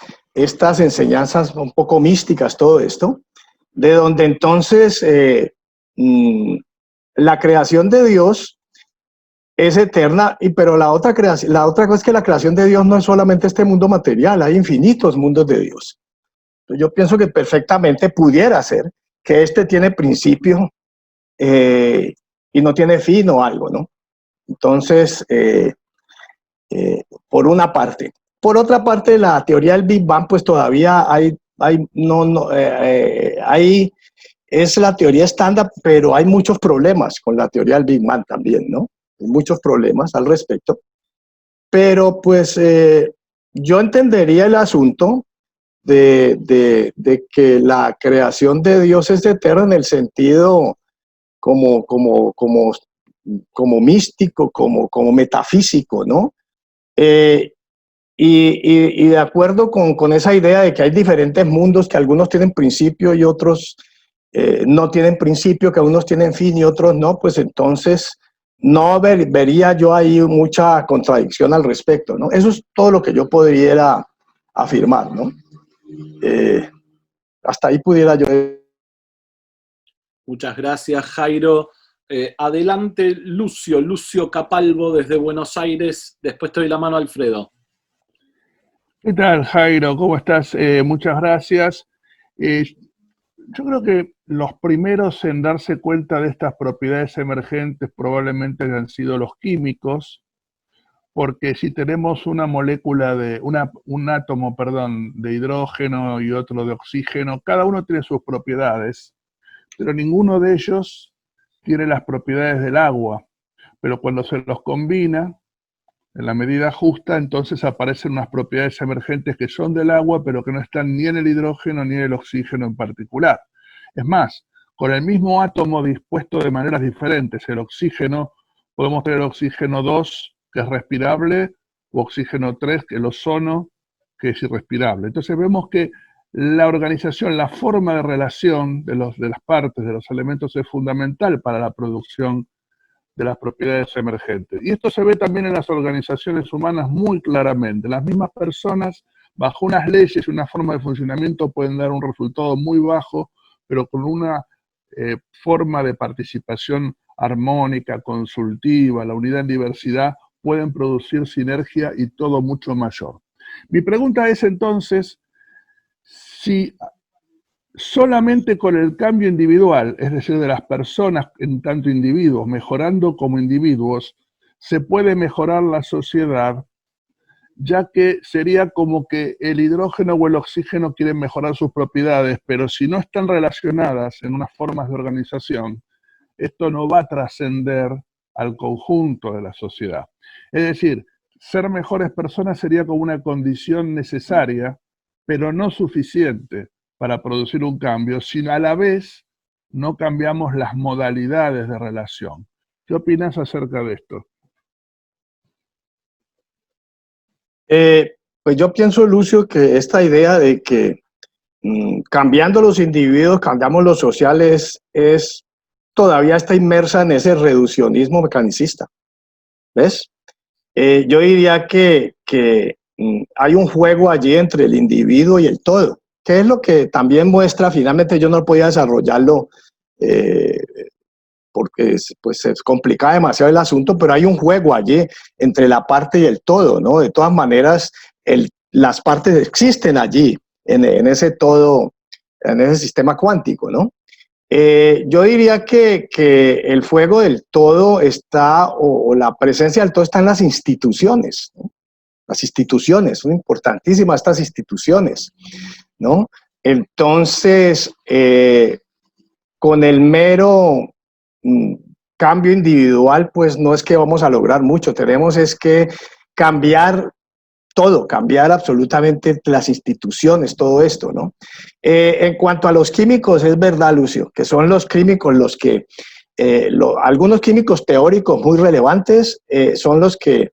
enseñanzas un poco místicas, todo esto, de donde entonces la creación de Dios es eterna, pero la otra cosa es que la creación de Dios no es solamente este mundo material, hay infinitos mundos de Dios. Entonces, yo pienso que perfectamente pudiera ser que este tiene principio y no tiene fin o algo, ¿no? Entonces, por una parte. Por otra parte, la teoría del Big Bang, pues todavía es la teoría estándar, pero hay muchos problemas con la teoría del Big Bang también, ¿no? Hay muchos problemas al respecto. Pero pues yo entendería el asunto de que la creación de Dios es eterna en el sentido como místico, como metafísico, ¿no? Y de acuerdo con esa idea de que hay diferentes mundos, que algunos tienen principio y otros no tienen principio, que unos tienen fin y otros no, pues entonces no vería yo ahí mucha contradicción al respecto, ¿no? Eso es todo lo que yo podría afirmar, ¿no? Hasta ahí pudiera yo. Muchas gracias, Jairo. Adelante, Lucio Capalvo desde Buenos Aires. Después te doy la mano a Alfredo. ¿Qué tal, Jairo? ¿Cómo estás? Muchas gracias. Yo creo que los primeros en darse cuenta de estas propiedades emergentes probablemente han sido los químicos, porque si tenemos una molécula un átomo, de hidrógeno y otro de oxígeno, cada uno tiene sus propiedades, pero ninguno de ellos tiene las propiedades del agua. Pero cuando se los combina en la medida justa, entonces aparecen unas propiedades emergentes que son del agua, pero que no están ni en el hidrógeno ni en el oxígeno en particular. Es más, con el mismo átomo dispuesto de maneras diferentes, el oxígeno, podemos tener oxígeno 2, que es respirable, o oxígeno 3, que es el ozono, que es irrespirable. Entonces vemos que la organización, la forma de relación de las partes, de los elementos, es fundamental para la producción de las propiedades emergentes. Y esto se ve también en las organizaciones humanas muy claramente. Las mismas personas, bajo unas leyes y una forma de funcionamiento, pueden dar un resultado muy bajo, pero con una forma de participación armónica, consultiva, la unidad en diversidad, pueden producir sinergia y todo mucho mayor. Mi pregunta es entonces, si solamente con el cambio individual, es decir, de las personas en tanto individuos, mejorando como individuos, se puede mejorar la sociedad, ya que sería como que el hidrógeno o el oxígeno quieren mejorar sus propiedades, pero si no están relacionadas en unas formas de organización, esto no va a trascender al conjunto de la sociedad. Es decir, ser mejores personas sería como una condición necesaria, pero no suficiente para producir un cambio, si a la vez no cambiamos las modalidades de relación. ¿Qué opinas acerca de esto? Pues yo pienso, Lucio, que esta idea de que cambiando los individuos, cambiamos los sociales, todavía está inmersa en ese reduccionismo mecanicista. ¿Ves? Yo diría que hay un juego allí entre el individuo y el todo, que es lo que también muestra, finalmente yo no podía desarrollarlo porque pues se complica demasiado el asunto, pero hay un juego allí entre la parte y el todo, ¿no? De todas maneras, las partes existen allí, en ese todo, en ese sistema cuántico, ¿no? Yo diría que el fuego del todo está, o la presencia del todo está en las instituciones, ¿no? Las instituciones, son importantísimas estas instituciones, ¿no? Entonces, con el mero cambio individual, pues no es que vamos a lograr mucho, tenemos es que cambiar todo, cambiar absolutamente las instituciones, todo esto, ¿no? En cuanto a los químicos, es verdad, Lucio, que son los químicos los que, algunos químicos teóricos muy relevantes son los que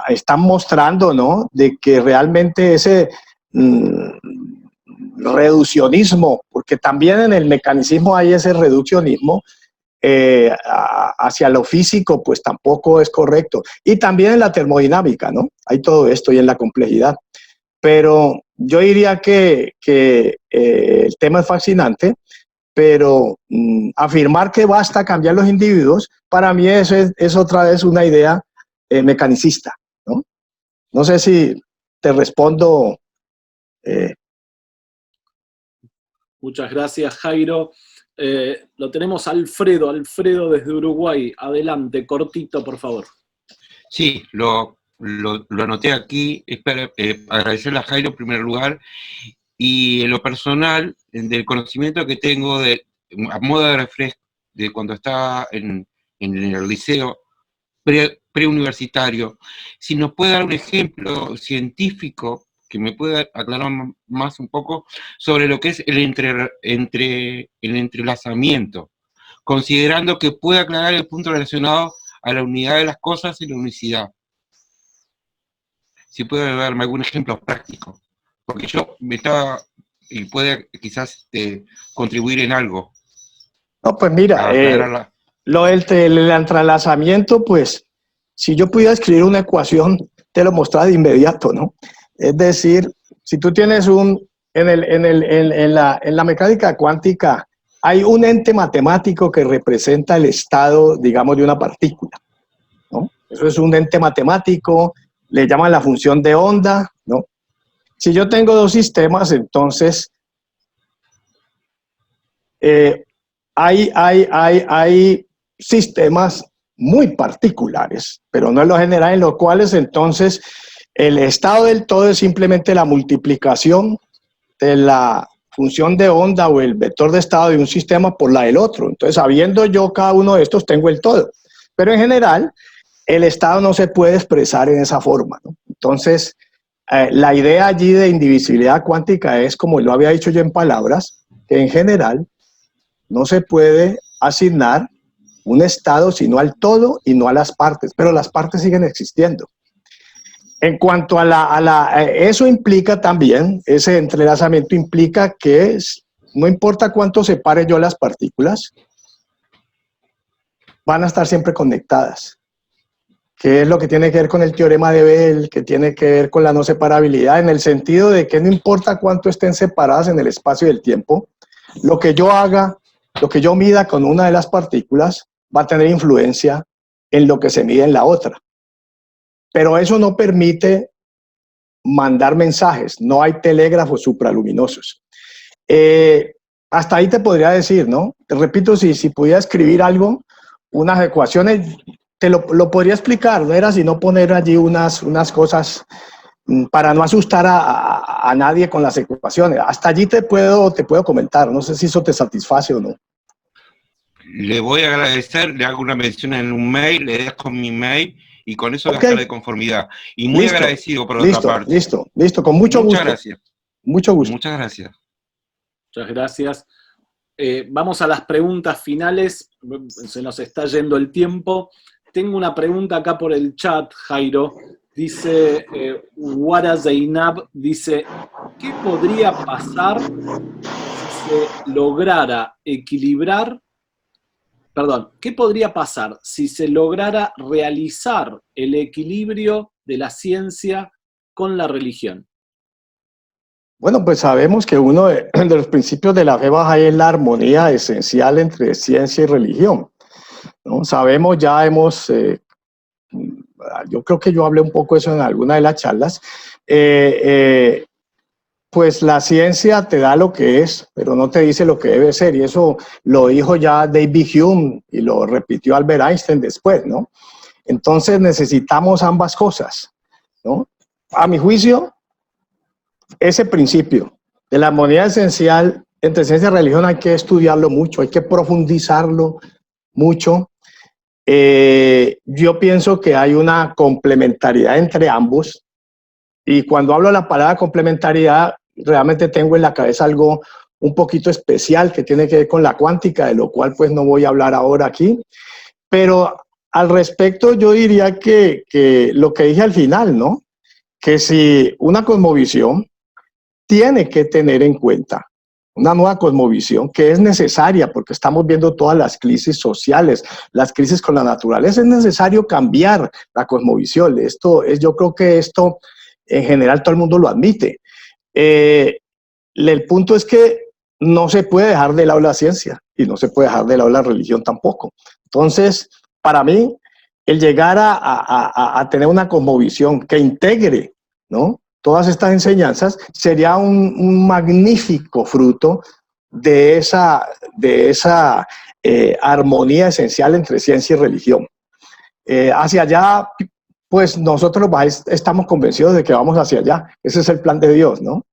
están mostrando, ¿no?, de que realmente ese reduccionismo, porque también en el mecanicismo hay ese reduccionismo, hacia lo físico, pues tampoco es correcto. Y también en la termodinámica, ¿no? Hay todo esto y en la complejidad. Pero yo diría que el tema es fascinante, pero afirmar que basta cambiar los individuos, para mí eso es otra vez una idea mecanicista, ¿no? No sé si te respondo. Muchas gracias, Jairo. Lo tenemos Alfredo desde Uruguay. Adelante, cortito, por favor. Sí, lo anoté aquí. Espero agradecerle a Jairo en primer lugar, y en lo personal, del conocimiento que tengo a modo de refresco, de cuando estaba en el liceo preuniversitario, si nos puede dar un ejemplo científico que me pueda aclarar más un poco sobre lo que es el entrelazamiento, considerando que puede aclarar el punto relacionado a la unidad de las cosas y la unicidad. Si puede darme algún ejemplo práctico, porque yo me estaba, y puede quizás contribuir en algo. No, pues mira, lo del entrelazamiento, pues, si yo pudiera escribir una ecuación, te lo mostraba de inmediato, ¿no? Es decir, si tú tienes en la mecánica cuántica, hay un ente matemático que representa el estado, digamos, de una partícula, ¿no? Eso es un ente matemático, le llaman la función de onda, ¿no? Si yo tengo dos sistemas, entonces hay sistemas muy particulares, pero no en lo general, en los cuales entonces el estado del todo es simplemente la multiplicación de la función de onda o el vector de estado de un sistema por la del otro. Entonces, sabiendo yo cada uno de estos, tengo el todo. Pero en general, el estado no se puede expresar en esa forma, ¿no? Entonces, la idea allí de indivisibilidad cuántica es, como lo había dicho yo en palabras, que en general no se puede asignar un estado sino al todo y no a las partes, pero las partes siguen existiendo. En cuanto a eso implica también, ese entrelazamiento implica que no importa cuánto separe yo las partículas, van a estar siempre conectadas. Que es lo que tiene que ver con el teorema de Bell, que tiene que ver con la no separabilidad, en el sentido de que no importa cuánto estén separadas en el espacio y el tiempo, lo que yo haga, lo que yo mida con una de las partículas, va a tener influencia en lo que se mide en la otra. Pero eso no permite mandar mensajes, no hay telégrafos supraluminosos. Hasta ahí te podría decir, ¿no? Te repito, si pudiera escribir algo, unas ecuaciones, te lo podría explicar, no era sino poner allí unas cosas para no asustar a nadie con las ecuaciones. Hasta allí te puedo comentar, no sé si eso te satisface o no. Le voy a agradecer, le hago una mención en un mail, le dejo mi mail y con eso estaré de conformidad. Y muy agradecido por otra parte. Listo, con mucho gusto. Muchas gracias. Mucho gusto. Muchas gracias. Muchas gracias. Vamos a las preguntas finales, se nos está yendo el tiempo. Tengo una pregunta acá por el chat, Jairo. Dice, Wara Zainab, dice, ¿qué podría pasar si se lograra equilibrar? Perdón, ¿qué podría pasar si se lograra realizar el equilibrio de la ciencia con la religión? Bueno, pues sabemos que uno de los principios de la fe baja es la armonía esencial entre ciencia y religión, ¿no? Sabemos, yo creo que yo hablé un poco de eso en alguna de las charlas, pues la ciencia te da lo que es, pero no te dice lo que debe ser, y eso lo dijo ya David Hume y lo repitió Albert Einstein después, ¿no? Entonces necesitamos ambas cosas, ¿no? A mi juicio, ese principio de la armonía esencial entre ciencia y religión hay que estudiarlo mucho, hay que profundizarlo mucho. Yo pienso que hay una complementariedad entre ambos, y cuando hablo de la palabra complementariedad, realmente tengo en la cabeza algo un poquito especial que tiene que ver con la cuántica, de lo cual pues no voy a hablar ahora aquí, pero al respecto yo diría que lo que dije al final, ¿no? Que si una cosmovisión tiene que tener en cuenta una nueva cosmovisión que es necesaria, porque estamos viendo todas las crisis sociales, las crisis con la naturaleza, es necesario cambiar la cosmovisión. Yo creo que esto en general todo el mundo lo admite. El punto es que no se puede dejar de lado la ciencia y no se puede dejar de lado la religión tampoco. Entonces, para mí, el llegar a tener una cosmovisión que integre, ¿no?, todas estas enseñanzas sería un magnífico fruto de esa armonía esencial entre ciencia y religión. Hacia allá, pues nosotros los bahá'ís estamos convencidos de que vamos hacia allá. Ese es el plan de Dios, ¿no?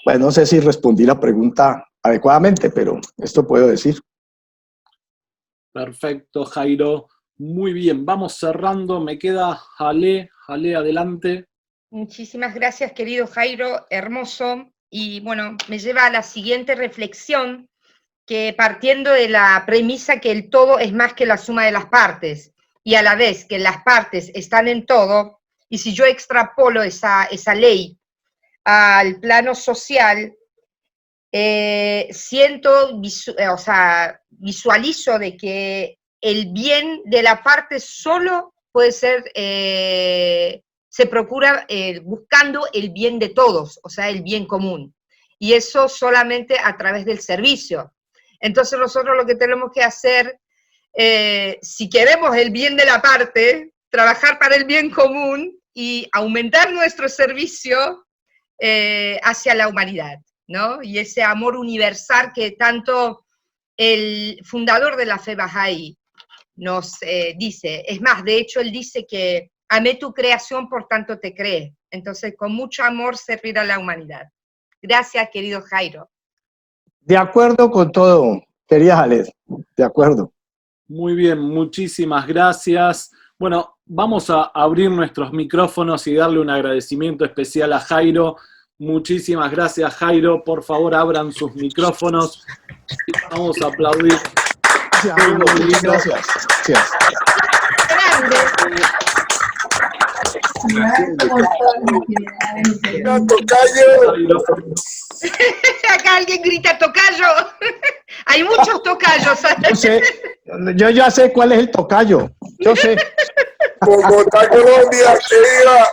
Bueno, no sé si respondí la pregunta adecuadamente, pero esto puedo decir. Perfecto, Jairo. Muy bien, vamos cerrando. Me queda Jale. Jale, adelante. Muchísimas gracias, querido Jairo, hermoso. Y bueno, me lleva a la siguiente reflexión, que partiendo de la premisa que el todo es más que la suma de las partes, y a la vez que las partes están en todo, y si yo extrapolo esa ley al plano social, visualizo de que el bien de la parte solo puede ser, se procura buscando el bien de todos, o sea, el bien común. Y eso solamente a través del servicio. Entonces nosotros lo que tenemos que hacer, si queremos el bien de la parte, trabajar para el bien común y aumentar nuestro servicio hacia la humanidad, ¿no? Y ese amor universal que tanto el fundador de la fe Bahá'í nos dice. Es más, de hecho, él dice que amé tu creación, por tanto te creé. Entonces, con mucho amor servir a la humanidad. Gracias, querido Jairo. De acuerdo con todo, querida Jaled, de acuerdo. Muy bien, muchísimas gracias. Bueno, vamos a abrir nuestros micrófonos y darle un agradecimiento especial a Jairo. Muchísimas gracias, Jairo. Por favor, abran sus micrófonos. Vamos a aplaudir. Gracias. Gracias. Acá alguien grita tocayo. Hay muchos tocayos. Yo ya sé cuál es el tocayo. Yo sé. Bogotá, Colombia, querida.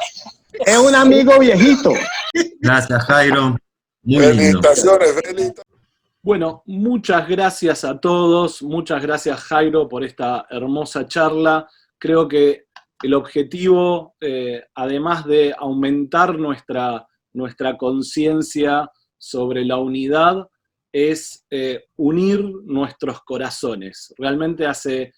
Es un amigo viejito. Gracias, Jairo. Muy lindo. Felicitaciones. Bueno, muchas gracias a todos. Muchas gracias, Jairo, por esta hermosa charla. Creo que el objetivo, además de aumentar nuestra conciencia sobre la unidad, es unir nuestros corazones. Realmente hace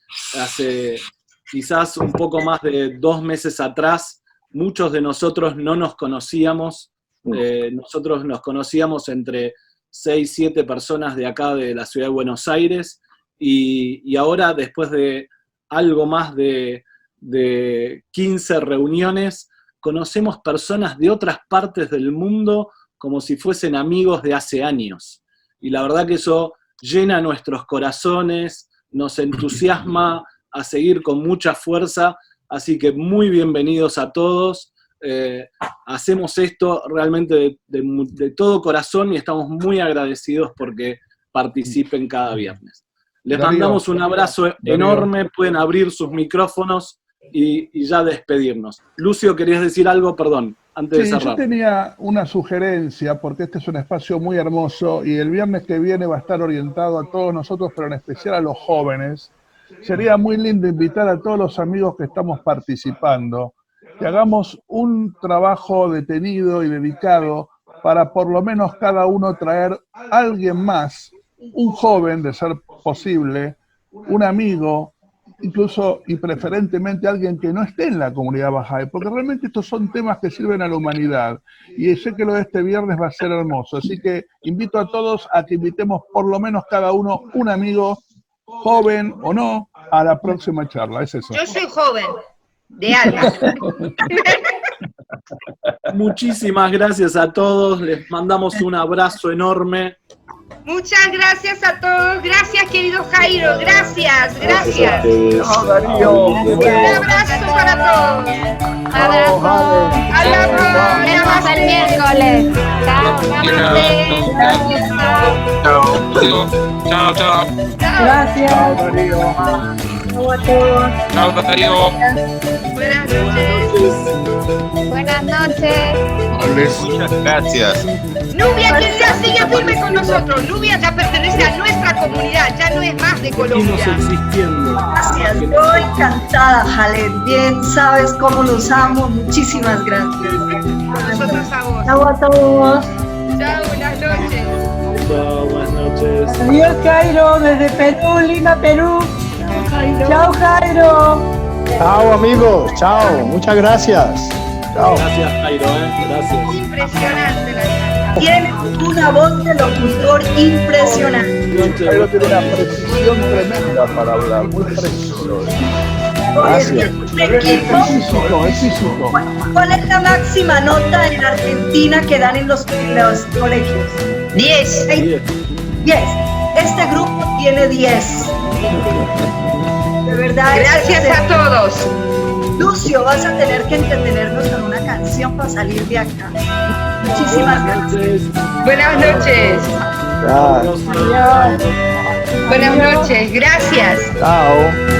quizás un poco más de 2 meses atrás, muchos de nosotros no nos conocíamos. Nosotros nos conocíamos entre 6, 7 personas de acá de la ciudad de Buenos Aires, y ahora, después de algo más de 15 reuniones, conocemos personas de otras partes del mundo como si fuesen amigos de hace años. Y la verdad que eso llena nuestros corazones, nos entusiasma a seguir con mucha fuerza, así que muy bienvenidos a todos. Hacemos esto realmente de todo corazón y estamos muy agradecidos porque participen cada viernes. Les mandamos un abrazo enorme, pueden abrir sus micrófonos y ya despedirnos. Lucio, ¿querías decir algo? Perdón, antes de cerrar. Yo tenía una sugerencia, porque este es un espacio muy hermoso y el viernes que viene va a estar orientado a todos nosotros, pero en especial a los jóvenes. Sería muy lindo invitar a todos los amigos que estamos participando, que hagamos un trabajo detenido y dedicado para por lo menos cada uno traer a alguien más, un joven de ser posible, un amigo, incluso y preferentemente alguien que no esté en la comunidad Bahá'í, porque realmente estos son temas que sirven a la humanidad, y sé que lo de este viernes va a ser hermoso, así que invito a todos a que invitemos por lo menos cada uno un amigo, joven o no, a la próxima charla. Es eso. Yo soy joven, de alma. Muchísimas gracias a todos, les mandamos un abrazo enorme. Muchas gracias a todos, gracias querido Jairo, gracias. Darío. Un abrazo para todos. Nos vemos el miércoles. Chao, Chao. Gracias. Chao a todos. Chao, Darío. Buenas noches. Muchas gracias. Nubia, que ya sigue firme con nosotros. Nubia ya pertenece a nuestra comunidad, ya no es más de Colombia. Gracias, yo encantada, Jaled. Bien, sabes cómo los amo. Muchísimas gracias. Nosotros a vos. Chao a todos. Chao, buenas noches. Chao. noches. Adiós, Jairo, desde Perú, Lima, Perú. Chao, Jairo. Chao, amigos. Chao. Muchas gracias. Chao. Gracias, Jairo, gracias. Impresionante la verdad. Tiene una voz de locutor impresionante. Jairo tiene una precisión tremenda para hablar, muy preciso. Gracias. ¿Cuál es la máxima nota en Argentina que dan en los colegios? 10. 10. Este grupo tiene 10. De verdad. Gracias a todos. Lucio, vas a tener que entretenernos con una canción para salir de acá. Muchísimas gracias. Buenas noches. Gracias. Buenas noches. Gracias. Chao.